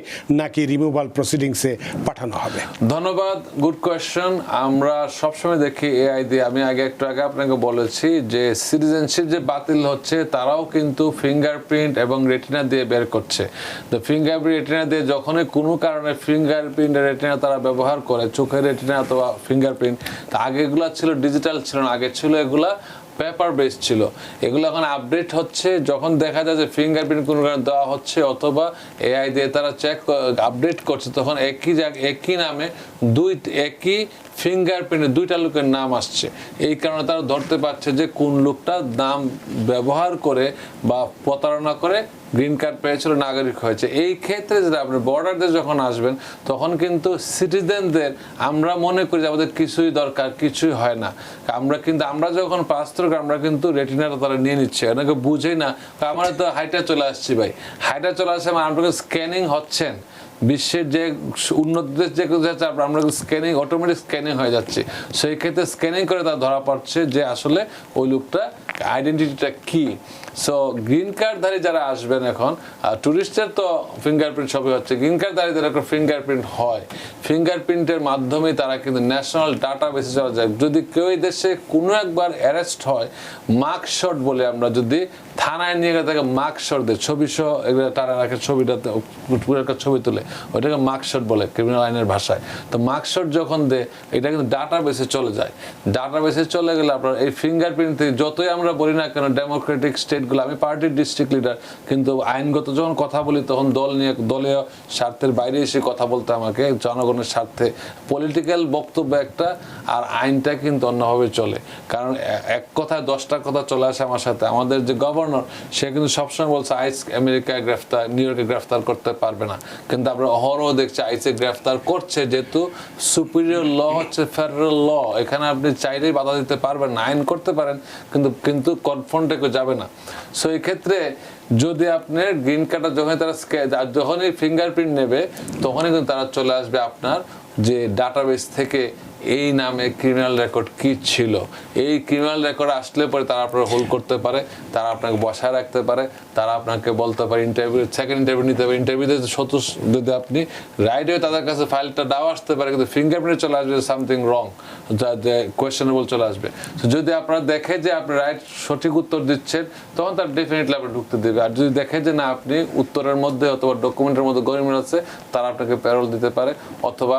Speaker 1: নাকি রিমুভাল প্রসিডিংসে পাঠানো হবে?
Speaker 2: ধন্যবাদ, গুড কোয়েশ্চেন। আমরা সবসময় দেখি এআই দিয়ে, আমি একটু আগে আপনাকে বলেছি যে সিটিজেনশিপ যে বাতিল হচ্ছে তারাও কিন্তু ফিঙ্গারপ্রিন্ট এবং রেটিনা দিয়ে বের করছে। তো ফিঙ্গারপ্রিন্ট রেটিনা দিয়ে যখনই কোনো কারণে ফিঙ্গারপ্রিন্ট রেটিনা তারা ব্যবহার করে, চোখের রেটিনা অথবা ফিঙ্গারপ্রিন্ট, আগে এগুলা ছিল ডিজিটাল ছিল না, আগে ছিল এগুলা পেপার বেস ছিল। এগুলো এখন আপডেট হচ্ছে, যখন দেখা যায় যে ফিঙ্গারপ্রিন্ট কোনো কারণে দেওয়া হচ্ছে অথবা এআই দিয়ে তারা আপডেট করছে, তখন একই নামে একই ফিঙ্গারপ্রিন্টে দুইটা লোকের নাম আসছে। এই কারণে তারা ধরতে পারছে যে কোন লোকটা নাম ব্যবহার করে বা প্রতারণা করে গ্রিন কার্ড পেয়েছিল, নাগরিক হয়েছে। এই ক্ষেত্রে যেটা আপনি বর্ডার দিয়ে যখন আসবেন তখন কিন্তু সিটিজেনদের আমরা মনে করি যে আমাদের কিছুই দরকার, কিছুই হয় না। আমরা যখন পাস করি আমরা কিন্তু রেটিনাটা তারা নিয়ে নিচ্ছে, ওনাকে বুঝেই না। আমার তো হাইটা চলে আসছি ভাই, হাইটা চলে আসছে আপনাকে স্ক্যানিং হচ্ছেন। বিশ্বের যে উন্নত দেশ যে যাচ্ছে আমরা স্ক্যানিং, অটোমেটিক স্ক্যানিং হয়ে যাচ্ছে। সেই ক্ষেত্রে স্ক্যানিং করে তারা ধরা পড়ছে যে আসলে ওই লোকটা আইডেন্টিটিটা কি। সো গ্রিন কার্ডধারী যারা আসবেন এখন, টুরিস্টের তো ফিঙ্গারপ্রিন্ট সবই হচ্ছে, গ্রিন কার্ডধারীদের একটা ফিঙ্গারপ্রিন্ট হয়। ফিঙ্গারপ্রিন্টের মাধ্যমে তারা কিন্তু ন্যাশনাল ডাটা বেসে চলে যায়। যদি কেউ এই দেশে কোনো একবার অ্যারেস্ট হয়, মার্কশট বলে আমরা, যদি থানায় নিয়ে গেলে তাকে মার্কশট দেয়, ছবি সহ এগুলো তারা রাখে, ছবিটাতে পুরো একটা ছবি তুলে, ওইটাকে মার্কশট বলে ক্রিমিনাল আইনের ভাষায়। তো মার্কশট যখন দেয় এটা কিন্তু ডাটা বেসে চলে যায়। ডাটা বেসে চলে গেলে আপনার এই ফিঙ্গারপ্রিন্ট থেকে যতই আমরা বলি না কেন ডেমোক্রেটিক স্টেটগুলো, আমি পার্টির ডিস্ট্রিক্ট লিডার, কিন্তু আইনগত যখন কথা বলি তখন দলীয় স্বার্থের বাইরে এসে কথা বলতে আমাকে, জনগণের স্বার্থে। পলিটিক্যাল বক্তব্য একটা, আর আইনটা কিন্তু অন্যভাবে চলে। কারণ এক কথায় 10টা কথা চলে আসে আমার সাথে। আমাদের যে গভর্নর সে কিন্তু সবসময় বলছে আইস আমেরিকায় গ্রেফতার, নিউ ইয়র্কে গ্রেফতার করতে পারবে না, কিন্তু আমরা অহরহ দেখছি আইসে গ্রেফতার করছে, যেহেতু সুপিরিয়র ল হচ্ছে ফেডারেল ল। এখানে আপনি চাইলেই বাধা দিতে পারবেন না, আইন করতে পারেন কিন্তু কনফ্রন্টে কেউ যাবে না। সো এই ক্ষেত্রে যদি আপনার গ্রিন কার্ডটা যখনই ফিঙ্গারপ্রিন্ট নেবে তখনই কিন্তু তারা চলে আসবে আপনার যে ডাটাবেস থেকে এই নামে ক্রিমিনাল রেকর্ড কি ছিল। এই ক্রিমিনাল রেকর্ড আসলে পরে তারা আপনার হোল্ড করতে পারে, তারা আপনাকে বসায় রাখতে পারে, তারা আপনাকে বলতে পারে সেকেন্ড ইন্টারভিউ নিতে পারে। ইন্টারভিউতে যদি আপনি রাইট হয়ে তাদের কাছে ফাইলটা দাও আসতে পারে, কিন্তু ফিঙ্গারপ্রিন্ট চলে আসবে সামথিং রং, কোয়েশ্চেনেবল চলে আসবে। যদি আপনারা দেখে যে আপনি রাইট সঠিক উত্তর দিচ্ছেন তখন তার ডেফিনেটলি আপনি ঢুকতে দেবে। আর যদি দেখে যে না আপনি উত্তরের মধ্যে অথবা ডকুমেন্টের মধ্যে গরিমিল আছে, তারা আপনাকে প্যারোল দিতে পারে অথবা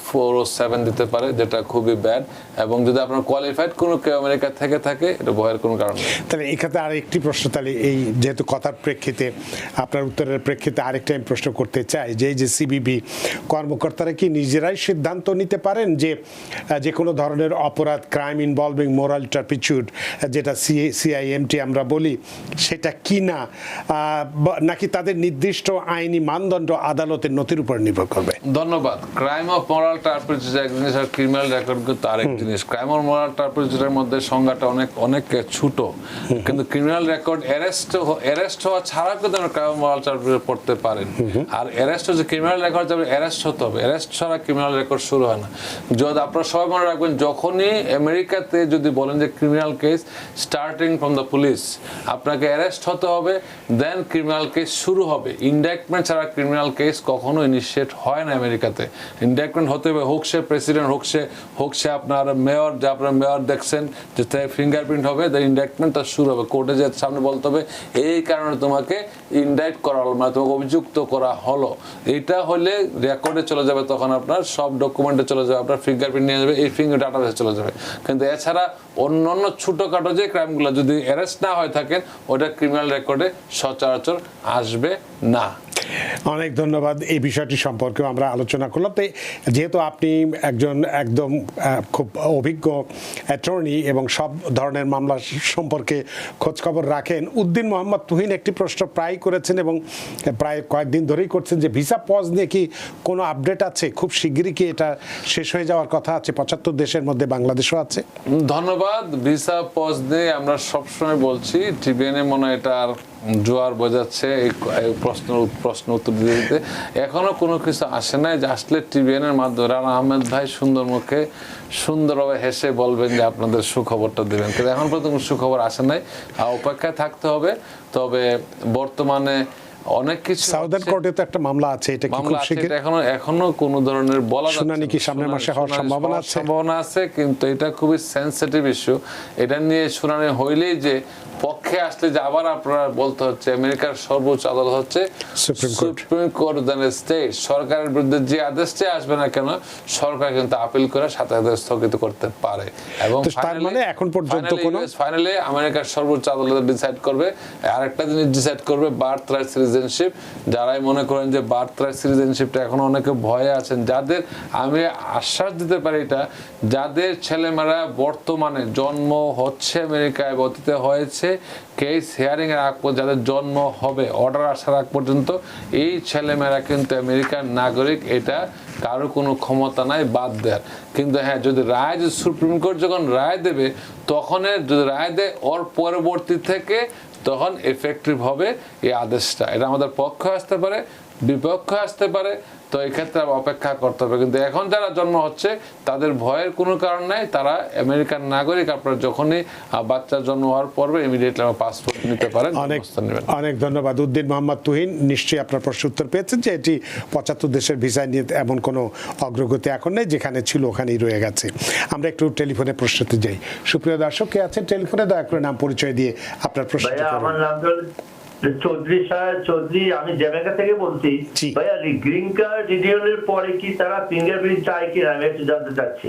Speaker 2: 407 দিতে পারে, যেটা যেটা খুবই ব্যাড। এবং যদি আপনার কোয়ালিফাইড কোনো কেউ আমেরিকা থেকে থাকে, এটা ভয়ের কোনো কারণ নেই।
Speaker 1: তাহলে এখানে আর একটি প্রশ্ন, তাহলে এই যেহেতু কথার প্রেক্ষিতে আপনার উত্তরের প্রেক্ষিতে আরেকটা আমি প্রশ্ন করতে চাই যে এই যে সিবিবি কর্মকর্তারা কি নিজেরাই সিদ্ধান্ত নিতে পারেন যে কোনো ধরনের অপরাধ, ক্রাইম ইনভলভিং মোরাল টার্পিচিউড, যেটা সিআইএমটি আমরা বলি, সেটা কি না, নাকি তাদের নির্দিষ্ট আইনি মানদণ্ড আদালতের নথির উপর নির্ভর করবে?
Speaker 2: ধন্যবাদ। ক্রাইম অফ মোরাল টার্পিচিউড এক জিনিস, আর ক্রিমিনাল রেকর্ড কিন্তু আরেক জিনিস। ক্রাইম অফ মোরাল টার্পিচিউডের মধ্যে সংজ্ঞাটা অনেক ছোট, কিন্তু ক্রিমিনাল রেকর্ড অ্যারেস্ট হওয়া ছাড়া কিন্তু ক্রাইম অফ মোরাল টার্পিচিউড পড়তে পারেন। আর অ্যারেস্ট হচ্ছে ক্রিমিনাল রেকর্ড, যাবে অ্যারেস্ট হতে হবে, অ্যারেস্ট ছাড়া ক্রিমিনাল রেকর্ড শুরু হয় না। যদি আপনারা সবাই মনে রাখবেন, যখনই আমেরিকাতে যদি বলেন যে criminal case starting from the police, আপনাকে অ্যারেস্ট হতে হবে, দেন ক্রিমিনাল কেস শুরু হবে। ইনডাক্টমেন্ট ছাড়া ক্রিমিনাল কেস কখনো ইনিশিয়েট হয় না আমেরিকাতে। ইনডাক্টমেন্ট হতে হবে, হোক সে প্রেসিডেন্ট, হোক সে আপনার মেয়র, যে আপনার মেয়র দেখছেন যে ফিঙ্গারপ্রিন্ট হবে, দেন ইনডাক্টমেন্টটা শুরু হবে। কোর্টে যে সামনে বলতে হবে এই কারণে তোমাকে ইনডাক্ট করা হলো, মানে তোমাকে অভিযুক্ত করা হলো। এইটা হলে রেকর্ডে চলে যাবে, তখন আপনার সব ডকুমেন্টে চলে যাবে, আপনার ফিঙ্গারপ্রিন্ট নিয়ে যাবে, এই ফিঙ্গার ডাটাবেসে চলে যাবে। কিন্তু এছাড়া অন্যান্য ছোটখাটো যে ক্রাইমগুলো যদি অ্যারেস্ট না হয়ে থাকেন, ওটা ক্রিমিনাল রেকর্ডে সচরাচর আসবে না।
Speaker 1: অনেক ধন্যবাদ। এই বিষয়টি সম্পর্কেও আমরা আলোচনা করলাম। তো যেহেতু আপনি একজন একদম খুব অভিজ্ঞ অ্যাটর্নি এবং সব ধরনের মামলা সম্পর্কে খোঁজখবর রাখেন, উদ্দিন মোহাম্মদ তুহিন একটি প্রশ্ন প্রায় করেছেন এবং প্রায় কয়েকদিন ধরেই করছেন যে ভিসা পজ নিয়ে কি কোনো আপডেট আছে? খুব শিগগিরই কি এটা শেষ হয়ে যাওয়ার কথা আছে? 75 দেশের মধ্যে বাংলাদেশও আছে।
Speaker 2: ধন্যবাদ। ভিসা পজ নিয়ে আমরা সবসময় বলছি, টিবিএনএ মনে হয় এটা আর জোয়ার বোঝাচ্ছে এই প্রশ্ন উত্তর দিতে। এখনো কোনো কিছু আসে নাই, যে আসলে টিবিএনের মাধ্যমে রানা আহমেদ ভাই সুন্দর মুখে সুন্দরভাবে হেসে বলবেন যে আপনাদের সুখবরটা দেবেন, কিন্তু এখন পর্যন্ত কোনো সুখবর আসে নাই। অপেক্ষায় থাকতে হবে। তবে বর্তমানে অনেক কিছু,
Speaker 1: সাউদার্ন কোর্টে তো একটা মামলা আছে, এটা কি খুব শিগগির?
Speaker 2: এখনো কোনো ধরনের বলা যাচ্ছে না।
Speaker 1: শুনানি কি সামনের মাসে হওয়ার সম্ভাবনা আছে?
Speaker 2: কিন্তু এটা খুবই সেনসিটিভ ইস্যু। এটা নিয়ে শুনানি হইলেই যে পক্ষে আসলে যে আবার আপনারা বলতে হচ্ছে আমেরিকার সর্বোচ্চ আদালত হচ্ছে সুপ্রিম কোর্ট দেন স্টেট। সরকারের বিরুদ্ধে যে আদেশটা আসবে না কেন, সরকার কিন্তু আপিল করে সাথে স্থগিত করতে পারে। এবং
Speaker 1: তার মানে এখন পর্যন্ত কোনো
Speaker 2: ফাইনালি আমেরিকার সর্বোচ্চ আদালত ডিসাইড করবে। আরেকটা জিনিস ডিসাইড করবে, বার্থ রাইট সিটিজেনশিপ। যারাই মনে করেন যে বার্থ রাইট সিটিজেনশিপটা এখন অনেকে ভয়ে আছেন, যাদের আমি আশ্বাস দিতে পারি এটা, যাদের ছেলেমেয়েরা বর্তমানে জন্ম হচ্ছে আমেরিকায়, অতীতে হয়েছে, কেস হিয়ারিং এর আগ পর্যন্ত যাদের জন্ম হবে, অর্ডার আসার আগ পর্যন্ত, এই ছেলেমেয়েরা কিন্তু আমেরিকার নাগরিক। এটা কারো কোনো ক্ষমতা নাই বাদ দেওয়ার। কিন্তু হ্যাঁ, যদি রায়, সুপ্রিম কোর্ট যখন রায় দেবে, তখন যদি রায় দেয় ওর পরবর্তী থেকে তখন এফেক্টিভ হবে এই আদেশটা। এটা আমাদের পক্ষে আসতে পারে, বিপক্ষে আসতে পারে। তো এই ক্ষেত্রে অপেক্ষা করতে হবে। কিন্তু এখন যারা জন্ম হচ্ছে তাদের ভয়ের কোনো কারণ নাই, তারা আমেরিকান নাগরিক। আপনারা যখনই বাচ্চার জন্ম হওয়ার পর্বে ইমিডিয়েটলি আমার পাসপোর্ট নিতে পারেন।
Speaker 1: অনেক ধন্যবাদ উদ্দিন মোহাম্মদ তুহিন। নিশ্চয়ই আপনার প্রশ্ন উত্তর পেয়েছেন যে এটি 75 দেশের ভিসা নিয়ে এমন কোনো অগ্রগতি এখন নেই, যেখানে ছিল ওখানেই রয়ে গেছে। আমরা একটু টেলিফোনে প্রশ্নতে যাই। সুপ্রিয় দর্শক কে আছেন টেলিফোনে, দয়া করে নাম পরিচয় দিয়ে আপনার প্রশ্ন।
Speaker 3: আমার নাম চৌধুরী চৌধুরী, আমি জ্যামাইকা থেকে বলছি। ভাইয়া, গ্রিন কার্ড রিনিউয়ালের পরে কি তারা ফিঙ্গারপ্রিন্ট চাই কিনা আমি একটু জানতে চাচ্ছি।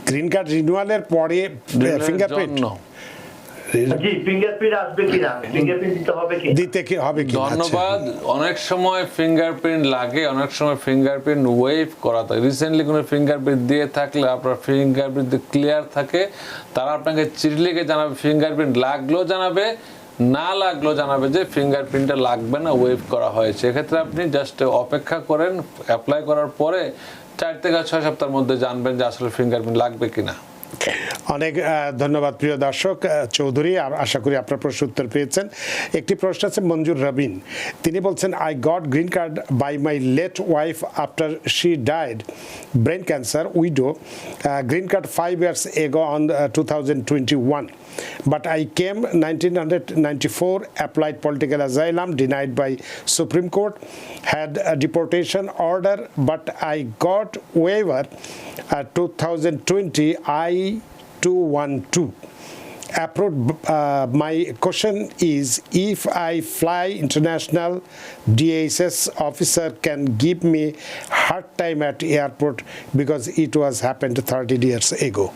Speaker 1: গ্রিন কার্ড রিনিউয়ালের পরে ফিঙ্গারপ্রিন্ট,
Speaker 3: জি, ফিঙ্গারপ্রিন্ট আসবে কিনা, ফিঙ্গারপ্রিন্ট দিতে হবে কি,
Speaker 1: দিতে কি হবে কি?
Speaker 2: ধন্যবাদ। অনেক সময় ফিঙ্গারপ্রিন্ট লাগে, অনেক সময় ফিঙ্গারপ্রিন্ট ওয়েভ করা থাকে। রিসেন্টলি কোনো ফিঙ্গারপ্রিন্ট দিয়ে থাকলে আপনার ফিঙ্গারপ্রিন্ট ক্লিয়ার থাকে, তারা আপনাকে চিঠি লিখে জানাবে, ফিঙ্গারপ্রিন্ট লাগলেও জানাবে, না লাগলেও জানাবে যে ফিঙ্গারপ্রিন্টটা লাগবে না, ওয়েভ করা হয়েছে। এক্ষেত্রে আপনি জাস্ট অপেক্ষা করেন, অ্যাপ্লাই করার পরে 4 থেকে 6 সপ্তাহের মধ্যে জানবেন যে আসলে ফিঙ্গারপ্রিন্ট লাগবে কিনা।
Speaker 1: অনেক ধন্যবাদ প্রিয় দর্শক। চৌধুরী, আশা করি আপনার প্রশ্ন উত্তর পেয়েছেন। একটি প্রশ্ন আছে মঞ্জুর রবিন, তিনি বলছেন, I got green card by my late wife after she died, brain cancer, widow, green card 5 years ago on 2021. But I came 1994, applied political asylum, denied by Supreme Court, had a deportation order, but I got waiver 2020 I-212. my question is, if I fly international, DHS officer can give me hard time at airport because it was happened 30 years ago.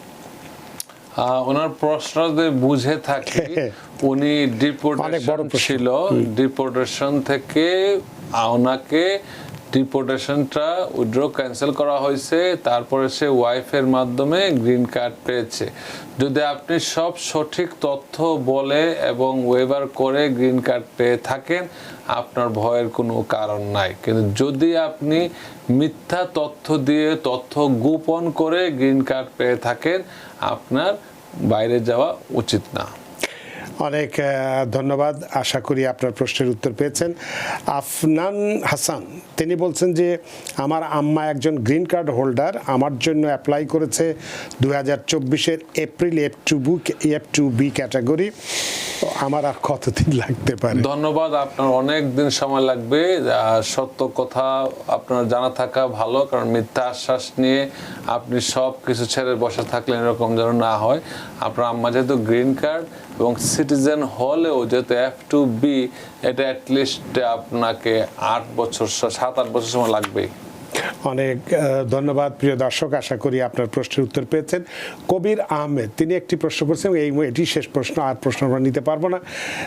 Speaker 2: ওনার প্রশ্ন যদি বুঝে থাকি, উনি deportation ছিল, deportation থেকে ওনাকে ডিপোর্টেশনটা withdraw cancel করা হয়েছে, তারপরে সে ওয়াইফের মাধ্যমে গ্রিন কার্ড পেয়েছে। যদি আপনি সব সঠিক তথ্য বলে এবং ওয়েভার করে গ্রিন কার্ড পেয়ে থাকেন, আপনার ভয়ের কোনো কারণ নাই। কিন্তু যদি আপনি মিথ্যা তথ্য দিয়ে তথ্য গোপন করে গ্রিন কার্ড পেয়ে থাকেন, আপনার বাইরে যাওয়া উচিত না।
Speaker 1: অনেক ধন্যবাদ, আশা করি আপনার প্রশ্নের উত্তর পেয়েছেন। আফনান হাসান তিনি বলছেন যে আমার আম্মা একজন গ্রিন কার্ড হোল্ডার, আমার জন্য অ্যাপ্লাই করেছে 2024-এর এপ্রিল F2B ক্যাটাগরি, আমার আর কতদিন লাগতে পারে?
Speaker 2: ধন্যবাদ, আপনার অনেক দিন সময় লাগবে। সত্য কথা আপনার জানা থাকা ভালো, কারণ মিথ্যা আশ্বাস নিয়ে আপনি সব কিছু ছেড়ে বসে থাকলেন, এরকম যেন না হয়। আপনার আম্মা যেহেতু গ্রিন কার্ড এবং সিটিজেন হলেও যেহেতু F2B, এটা অ্যাটলিস্ট আপনাকে 7-8 বছর সময় লাগবেই।
Speaker 1: অনেক ধন্যবাদ প্রিয় দর্শক, আশা করি আপনার প্রশ্নের উত্তর পেয়েছেন। কবির আহমেদ তিনি একটি প্রশ্ন করেছেন, এটি শেষ প্রশ্ন, আর প্রশ্ন আমরা নিতে পারবো না।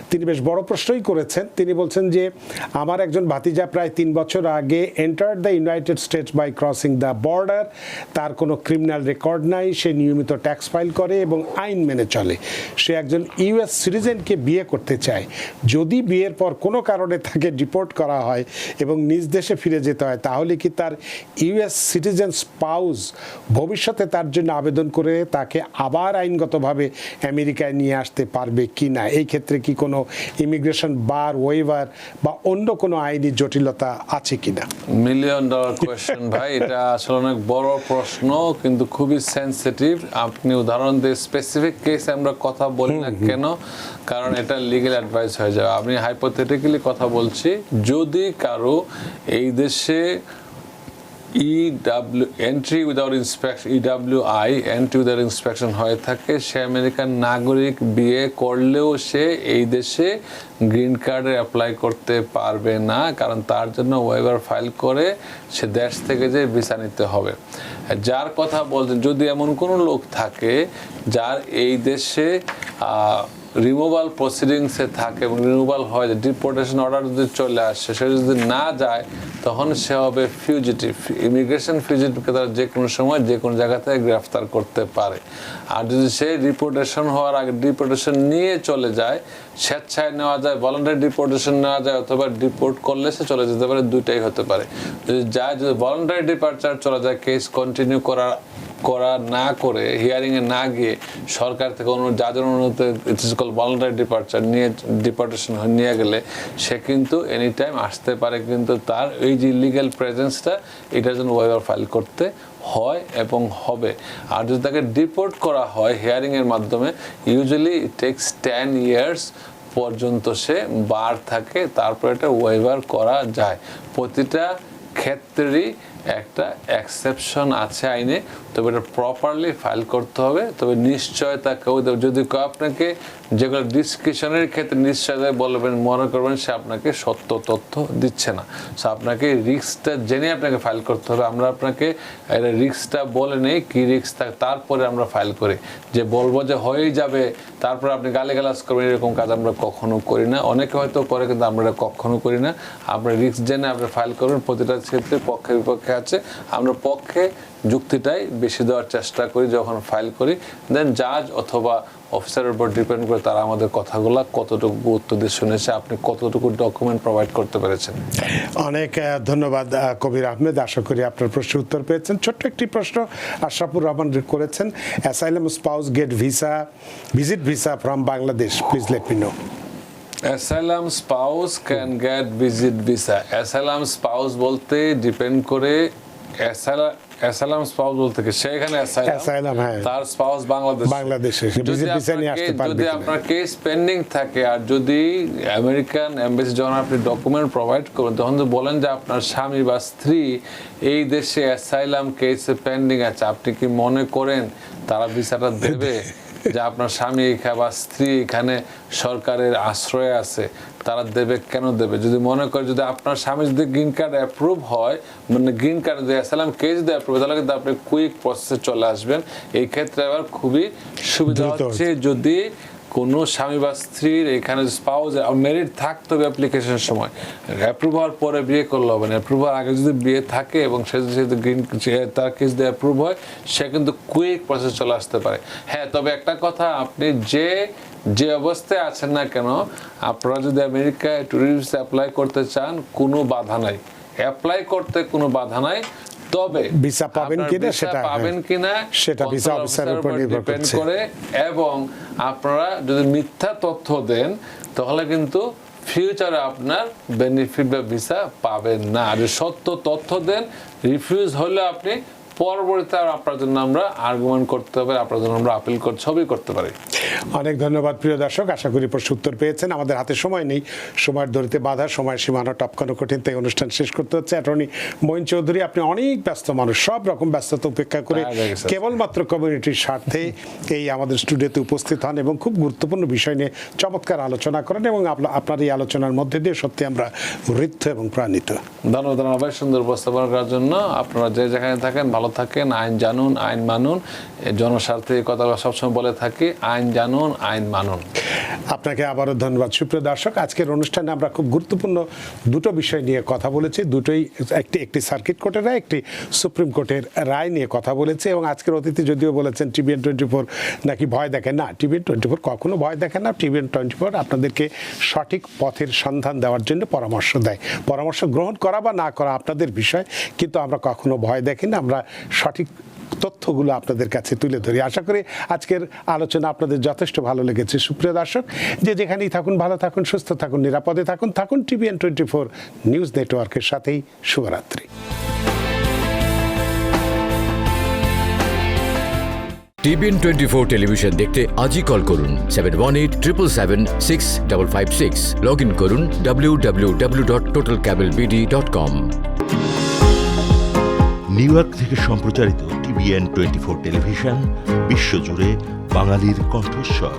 Speaker 1: তিনি বেশ বড় প্রশ্নই করেছেন। তিনি বলছেন যে আমার একজন ভাতিজা প্রায় 3 বছর আগে entered the United States by crossing the border, তার কোনো ক্রিমিনাল রেকর্ড নাই, সে নিয়মিত ট্যাক্স ফাইল করে এবং আইন মেনে চলে। সে একজন ইউএস সিটিজেনকে বিয়ে করতে চায়। যদি বিয়ের পর কোনো কারণে তাকে ডিপোর্ট করা হয় এবং নিজ দেশে ফিরে যেতে হয়, তাহলে কি তার ইউএস সিটিজেন স্পাউস ভবিষ্যতে তার জন্য আবেদন করে তাকে আবার আইনগতভাবে আমেরিকায় নিয়ে আসতে পারবে কি না? এই ক্ষেত্রে কি কোনো ইমিগ্রেশন বার, ওয়েভার বা অন্য কোনো আইনি জটিলতা আছে কিনা?
Speaker 2: $1,000,000 কোয়েশ্চেন ভাই, এটা আসলে অনেক বড় প্রশ্ন, কিন্তু খুবই সেনসিটিভ। আপনি উদাহরণ দিয়ে স্পেসিফিক কেসে আমরা কথা বলি না কেন, কারণ এটা লিগ্যাল অ্যাডভাইস হয়ে যাবে। আমি হাইপোথেটিক্যালি কথা বলছি, যদি কারো এই দেশে entry without inspection, EWI entry without inspection হয়ে থাকে, সে আমেরিকান নাগরিক, বিয়ে করলেও সে এই দেশে গ্রিন কার্ডে অ্যাপ্লাই করতে পারবে না, কারণ তার জন্য ওয়েভার ফাইল করে সে দেশ থেকে যে ভিসা নিতে হবে। যার কথা বলছেন, যদি এমন কোনো লোক থাকে যার এই দেশে রিমুভাল প্রসিডিংসে থাকে এবং রিমুভাল হয়, ডিপোর্টেশন অর্ডার যদি চলে আসে, সে যদি না যায়, তখন সে হবে ফিউজিটিভ। ইমিগ্রেশন ফিউজিটিভকে তারা যে কোনো সময় যে কোনো জায়গা থেকে গ্রেফতার করতে পারে। আর যদি সে ডিপোর্টেশন হওয়ার আগে ডিপোর্টেশন নিয়ে চলে যায়, স্বেচ্ছায় নেওয়া যায়, ভলান্টারি ডিপোর্টেশন নেওয়া যায়, অথবা ডিপোর্ট করলে সে চলে যেতে পারে, দুইটাই হতে পারে। যদি ভলান্টারি ডিপার্চার চলে যায়, কেস কন্টিনিউ করা না করে, হিয়ারিং এ না গিয়ে সরকার থেকে যাদের অনুমতি, ভলান্টারি ডিপার্চার নিয়ে ডিপোর্টেশন নিয়ে গেলে সে কিন্তু এনি টাইম আসতে পারে, কিন্তু তার এই যে ইলিগাল প্রেজেন্সটা, এটার জন্য ওয়েভার ফাইল করতে হয় এবং হবে। আর যদি তাকে ডিপোর্ট করা হয় হিয়ারিং এর মাধ্যমে, ইউজুয়ালি ইট টেকস 10 ইয়ার্স পর্যন্ত সে বার থাকে, তারপর এটা ওয়েভার করা যায়। প্রতিটা ক্ষেত্রেই একটা এক্সেপশন আছে আইনে, তবে এটা প্রপারলি ফাইল করতে হবে। তবে নিশ্চয়তা কেউ যদি আপনাকে যেগুলো ডিসক্রিপশনের ক্ষেত্রে নিশ্চয়তা বলবেন, মনে করবেন সে আপনাকে সত্য তথ্য দিচ্ছে না, সো আপনাকে রিস্কটা জেনে আপনাকে ফাইল করতে হবে। আমরা আপনাকে রিস্কটা বলে নেই কি রিস্ক থাকে, তারপরে আমরা ফাইল করি। যে বলবো যে হয়েই যাবে, তারপরে আপনি গালিগালাজ করবেন, এরকম কাজ আমরা কখনো করি না। অনেকে হয়তো করে, কিন্তু আমরা কখনো করি না। আপনার রিস্ক জেনে আপনি ফাইল করবেন। প্রতিটা ক্ষেত্রে পক্ষে বিপক্ষে আছে, আমরা পক্ষে যুক্তিটাই বেশি দেওয়ার চেষ্টা করি যখন ফাইল করি। দেন জাজ অথবা অফিসারের উপর ডিপেন্ড করে তারা আমাদের কথাগুলো কতটুকু গুরুত্ব দিয়ে শুনেছে, আপনি কতটুকু ডকুমেন্ট প্রোভাইড করতে পেরেছেন।
Speaker 1: অনেক ধন্যবাদ কবির আহমেদ, আশা করি আপনার প্রশ্নের উত্তর পেয়েছেন। ছোট্ট একটি প্রশ্ন আশরাফুর রহমান করেছেন, asylum spouse get visit visa from Bangladesh, please let me know.
Speaker 2: Asylum spouse can get visit visa. Asylum spouse বলতে ডিপেন্ড করে, অ্যাসাইলাম স্পাউস বলতে কি সেখানে অ্যাসাইলাম, তার স্পাউস বাংলাদেশে, যদি আপনার কেস পেন্ডিং থাকে আর যদি আমেরিকান এমবাসি যখন আপনি ডকুমেন্ট প্রোভাইড করবেন, তখন যদি বলেন যে আপনার স্বামী বা স্ত্রী এই দেশে অ্যাসাইলাম কেসে পেন্ডিং আছে, আপনি কি মনে করেন তারা ভিসাটা দেবে? যে আপনার স্বামী বা স্ত্রী এখানে সরকারের আশ্রয়ে আছে, তারা দেবে, কেন দেবে? যদি মনে করে যদি আপনার স্বামী যদি গ্রিন কার্ড অ্যাপ্রুভ হয়, মানে গ্রিন কার্ড যদি অ্যাসাইলাম কেস দিয়ে অ্যাপ্রুভ, তাহলে কিন্তু আপনি কুইক প্রসেসে চলে আসবেন। এই ক্ষেত্রে আবার খুবই সুবিধা হচ্ছে যদি কোনো স্বামী বা স্ত্রীর এখানে স্পাউস মেরিট থাকতে হবে অ্যাপ্লিকেশনের সময়, অ্যাপ্রুভ হওয়ার পরে বিয়ে করলে হবে না। অ্যাপ্রুভ হওয়ার আগে যদি বিয়ে থাকে এবং সে যদি গ্রিন তার কেস দিয়ে অ্যাপ্রুভ হয়, সে কিন্তু কুইক প্রসেস চলে আসতে পারে। হ্যাঁ, তবে একটা কথা, আপনি যে অবস্থায় আছেন না কেন, আপনারা যদি আমেরিকায় ট্যুরিস্ট অ্যাপ্লাই করতে চান, কোনো বাধা নাই, অ্যাপ্লাই করতে কোনো বাধা নাই। তবে
Speaker 1: ভিসা পাবেন কিনা সেটা ভিসা অফিসারের উপর নির্ভর
Speaker 2: করে, এবং আপনারা যদি মিথ্যা তথ্য দেন তাহলে কিন্তু ফিউচারে আপনার বেনিফিট বা ভিসা পাবেন না। আর সত্য তথ্য দেন, রিফিউজ হলে আপনি পরবর্তীতে আপনার জন্য আমরা আর্গুমেন্ট করতে হবে, আপনার জন্য আমরা আপিল করতে, সবই করতে পারি।
Speaker 1: অনেক ধন্যবাদ প্রিয় দর্শক, আশা করি প্রশ্ন উত্তর পেয়েছেন। আমাদের হাতে সময় নেই, সময়ের দড়িতে বাধা, সময় সীমানা টপকানো কঠিন, তাই অনুষ্ঠান শেষ করতে হচ্ছে। অ্যাটর্নি মঈন চৌধুরী, আপনি অনেক ব্যস্ত মানুষ, সব রকম ব্যস্ততা উপেক্ষা করে কেবলমাত্র কমিউনিটির স্বার্থে এই আমাদের স্টুডিওতে উপস্থিত হন এবং খুব গুরুত্বপূর্ণ বিষয় নিয়ে চমৎকার আলোচনা করেন, এবং আপনার এই আলোচনার মধ্যে দিয়ে সত্যি আমরা ঋদ্ধ এবং প্রাণিত।
Speaker 2: ধন্যবাদ ভাই সুন্দর উপস্থাপনা করার জন্য। আপনারা যে যেখানে থাকেন ভালো থাকেন, আইন জানুন, আইন মানুন। জনস্বার্থে এই কথাগুলো সবসময় বলে থাকি, আইন জানুন, আইন মানুন।
Speaker 1: আপনাকে আবারও ধন্যবাদ। সুপ্রিয় দর্শক, আজকের অনুষ্ঠানে আমরা খুব গুরুত্বপূর্ণ দুটো বিষয় নিয়ে কথা বলেছি। দুটোই একটি সার্কিট কোর্টের রায়, একটি সুপ্রিম কোর্টের রায় নিয়ে কথা বলেছি। এবং আজকের অতিথি যদিও বলেছেন TVN 24 নাকি ভয় দেখে, না, TVN 24 কখনো ভয় দেখে না। TVN 24 আপনাদেরকে সঠিক পথের সন্ধান দেওয়ার জন্য পরামর্শ দেয়। পরামর্শ গ্রহণ করা বা না করা আপনাদের বিষয়, কিন্তু আমরা কখনো ভয় দেখি না, আমরা সঠিক তথ্যগুলো আপনাদের কাছে তুলে ধরি। আশা করি আজকের আলোচনা আপনাদের যথেষ্ট ভালো লেগেছে। সুপ্রিয় দর্শক, যে যেখানেই থাকুন ভালো থাকুন, সুস্থ থাকুন, নিরাপদে থাকুন। থাকুন TVN 24 নিউজ নেটওয়ার্কের সাথেই। শুভরাত্রি।
Speaker 5: TVN 24 টেলিভিশন দেখতে আজই কল করুন 7187776556। লগ ইন করুন www.totalcablebd.com।
Speaker 6: নিউ ইয়র্ক থেকে সম্প্রচারিত TVN 24 টেলিভিশন বিশ্বজুড়ে বাঙালির কণ্ঠস্বর।